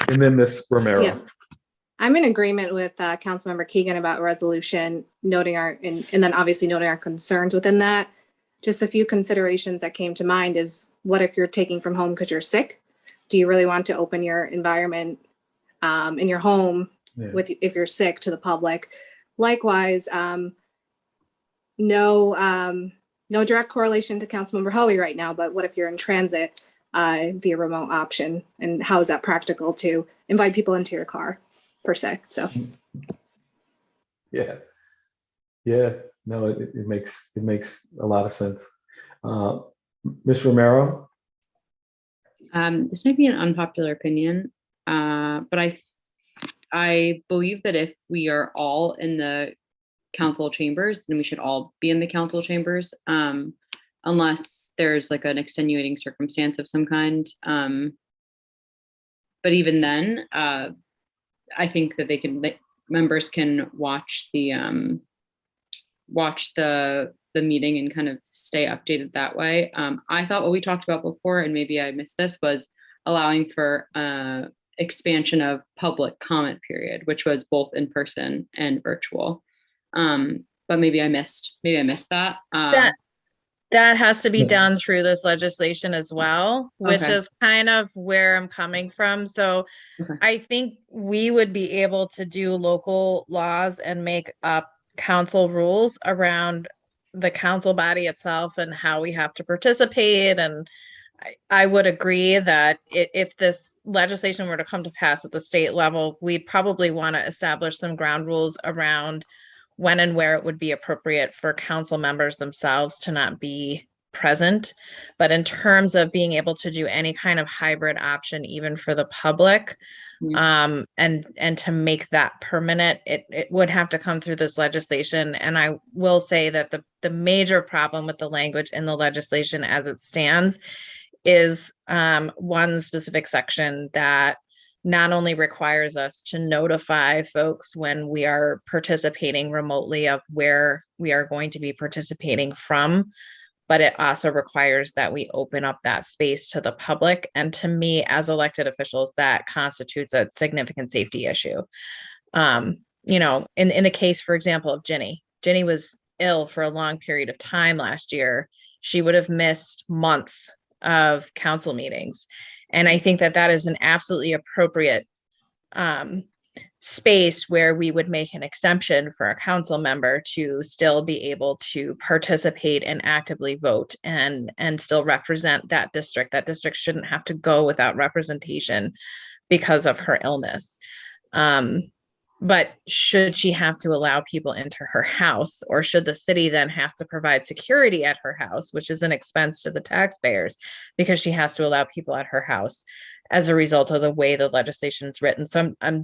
and then Ms. Romero. Yeah. I'm in agreement with Councilmember Keegan about resolution, noting and then obviously noting our concerns within that. Just a few considerations that came to mind is, what if you're taking from home because you're sick? Do you really want to open your environment in your home if you're sick to the public? Likewise, no direct correlation to Councilmember Hoey right now, but what if you're in transit via remote option, and how is that practical to invite people into your car per se? So Yeah, no, it makes a lot of sense. Ms. Romero. This might be an unpopular opinion, but I believe that if we are all in the council chambers, then we should all be in the council chambers, unless there's like an extenuating circumstance of some kind. But even then, I think that members can watch the meeting and kind of stay updated that way. I thought what we talked about before, and maybe I missed this, was allowing for expansion of public comment period, which was both in person and virtual. But maybe I missed that. That has to be done through this legislation as well, which is kind of where I'm coming from. So I think we would be able to do local laws and make up council rules around the council body itself and how we have to participate. And I would agree that if this legislation were to come to pass at the state level, we'd probably want to establish some ground rules around when and where it would be appropriate for council members themselves to not be present. But in terms of being able to do any kind of hybrid option, even for the public, and to make that permanent, it would have to come through this legislation. And I will say that the major problem with the language in the legislation as it stands is one specific section that not only requires us to notify folks when we are participating remotely of where we are going to be participating from, but it also requires that we open up that space to the public. And to me, as elected officials, that constitutes a significant safety issue. In the case, for example, of Ginny was ill for a long period of time last year. She would have missed months of council meetings. And I think that is an absolutely appropriate space where we would make an exemption for a council member to still be able to participate and actively vote and still represent that district. That district shouldn't have to go without representation because of her illness. But should she have to allow people into her house, or should the city then have to provide security at her house, which is an expense to the taxpayers because she has to allow people at her house as a result of the way the legislation is written? So I'm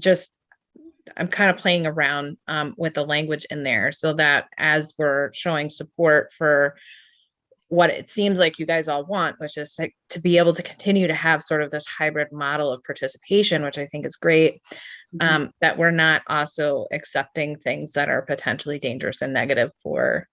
kind of playing around with the language in there so that as we're showing support for what it seems like you guys all want, which is to be able to continue to have sort of this hybrid model of participation, which I think is great, that we're not also accepting things that are potentially dangerous and negative for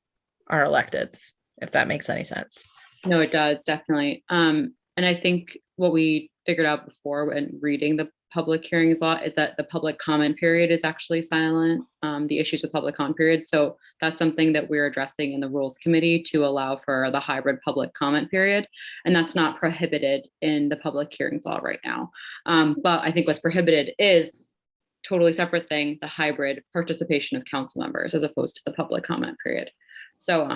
our electeds, if that makes any sense. No, it does, definitely. And I think what we figured out before when reading the public hearings law is that the public comment period is actually silent, the issues with public comment period. So that's something that we're addressing in the Rules Committee to allow for the hybrid public comment period. And that's not prohibited in the public hearings law right now. But I think what's prohibited is totally separate thing, the hybrid participation of council members as opposed to the public comment period. So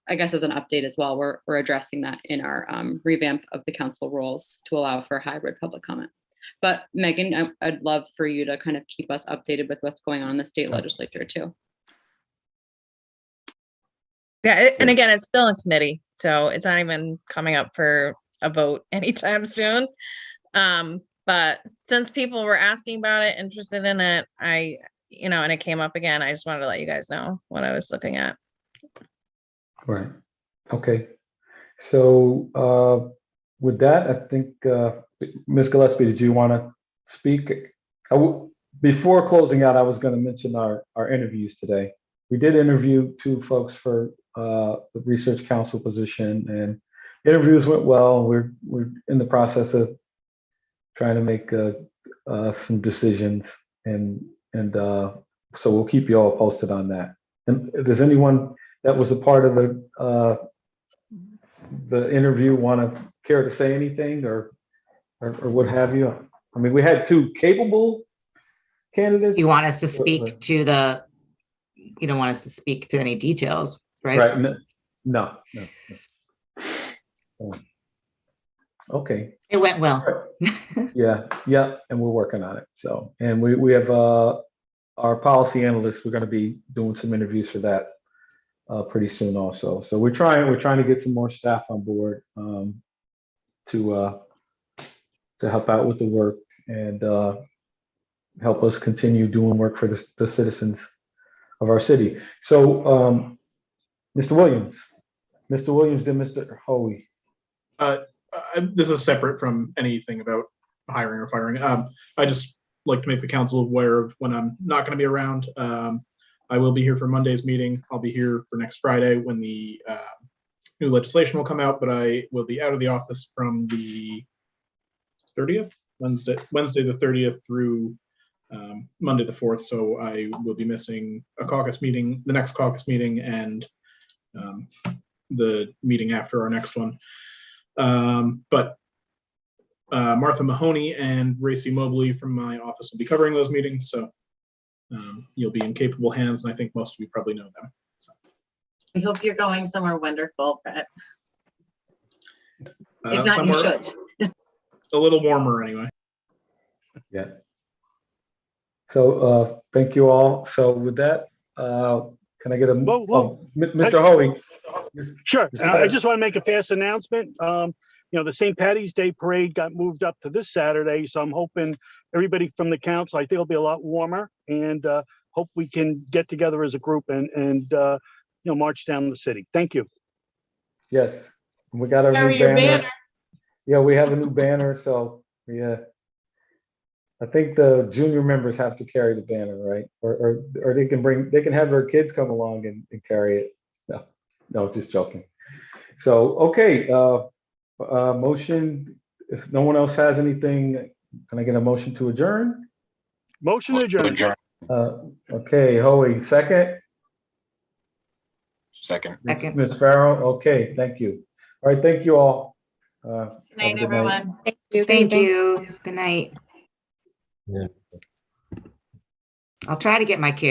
I guess as an update as well, we're addressing that in our revamp of the council rules to allow for hybrid public comment. But Megan, I'd love for you to kind of keep us updated with what's going on in the state legislature too. Yeah, and again, it's still in committee, so it's not even coming up for a vote anytime soon. But since people were asking about it, interested in it, and it came up again, I just wanted to let you guys know what I was looking at. Right. Okay. So with that, I think Ms. Gillespie, did you want to speak? Before closing out, I was going to mention our interviews today. We did interview 2 folks for the Research Council position, and interviews went well. We're in the process of trying to make some decisions, and so we'll keep you all posted on that. And if there's anyone that was a part of the interview want to care to say anything or what have you? I mean, we had 2 capable candidates. You want us to speak to you don't want us to speak to any details, right? Right. No. Okay. It went well. Yeah. And we're working on it. So, and we have our policy analysts. We're going to be doing some interviews for that pretty soon also. So we're trying to get some more staff on board to help out with the work and help us continue doing work for the citizens of our city. So Mr. Williams, then Mr. Hoey. This is separate from anything about hiring or firing. I just like to make the council aware of when I'm not going to be around. I will be here for Monday's meeting. I'll be here for next Friday when the new legislation will come out, but I will be out of the office from the 30th, Wednesday the 30th through Monday the 4th. So I will be missing a caucus meeting, the next caucus meeting, and the meeting after our next one. But Martha Mahoney and Racy Mobley from my office will be covering those meetings. So you'll be in capable hands, and I think most of you probably know them. So. We hope you're going somewhere wonderful, Brett. If not, you should. A little warmer anyway. Yeah. So thank you all. So with that, can I get a Mr. Hoey? Sure. I just want to make a fast announcement. The St. Patty's Day parade got moved up to this Saturday, so I'm hoping everybody from the council, I think it'll be a lot warmer, and hope we can get together as a group and march down the city. Thank you. Yes, we got our new banner. Yeah, we have a new banner, so yeah. I think the junior members have to carry the banner, right? Or they can have their kids come along and carry it. No, just joking. So okay, motion. If no one else has anything, can I get a motion to adjourn? Motion to adjourn. Okay, Hoey, second. Second. Ms. Farrell. Okay, thank you. All right, thank you all. Good night, everyone. Thank you. Thank you. Good night. Yeah. I'll try to get my kids.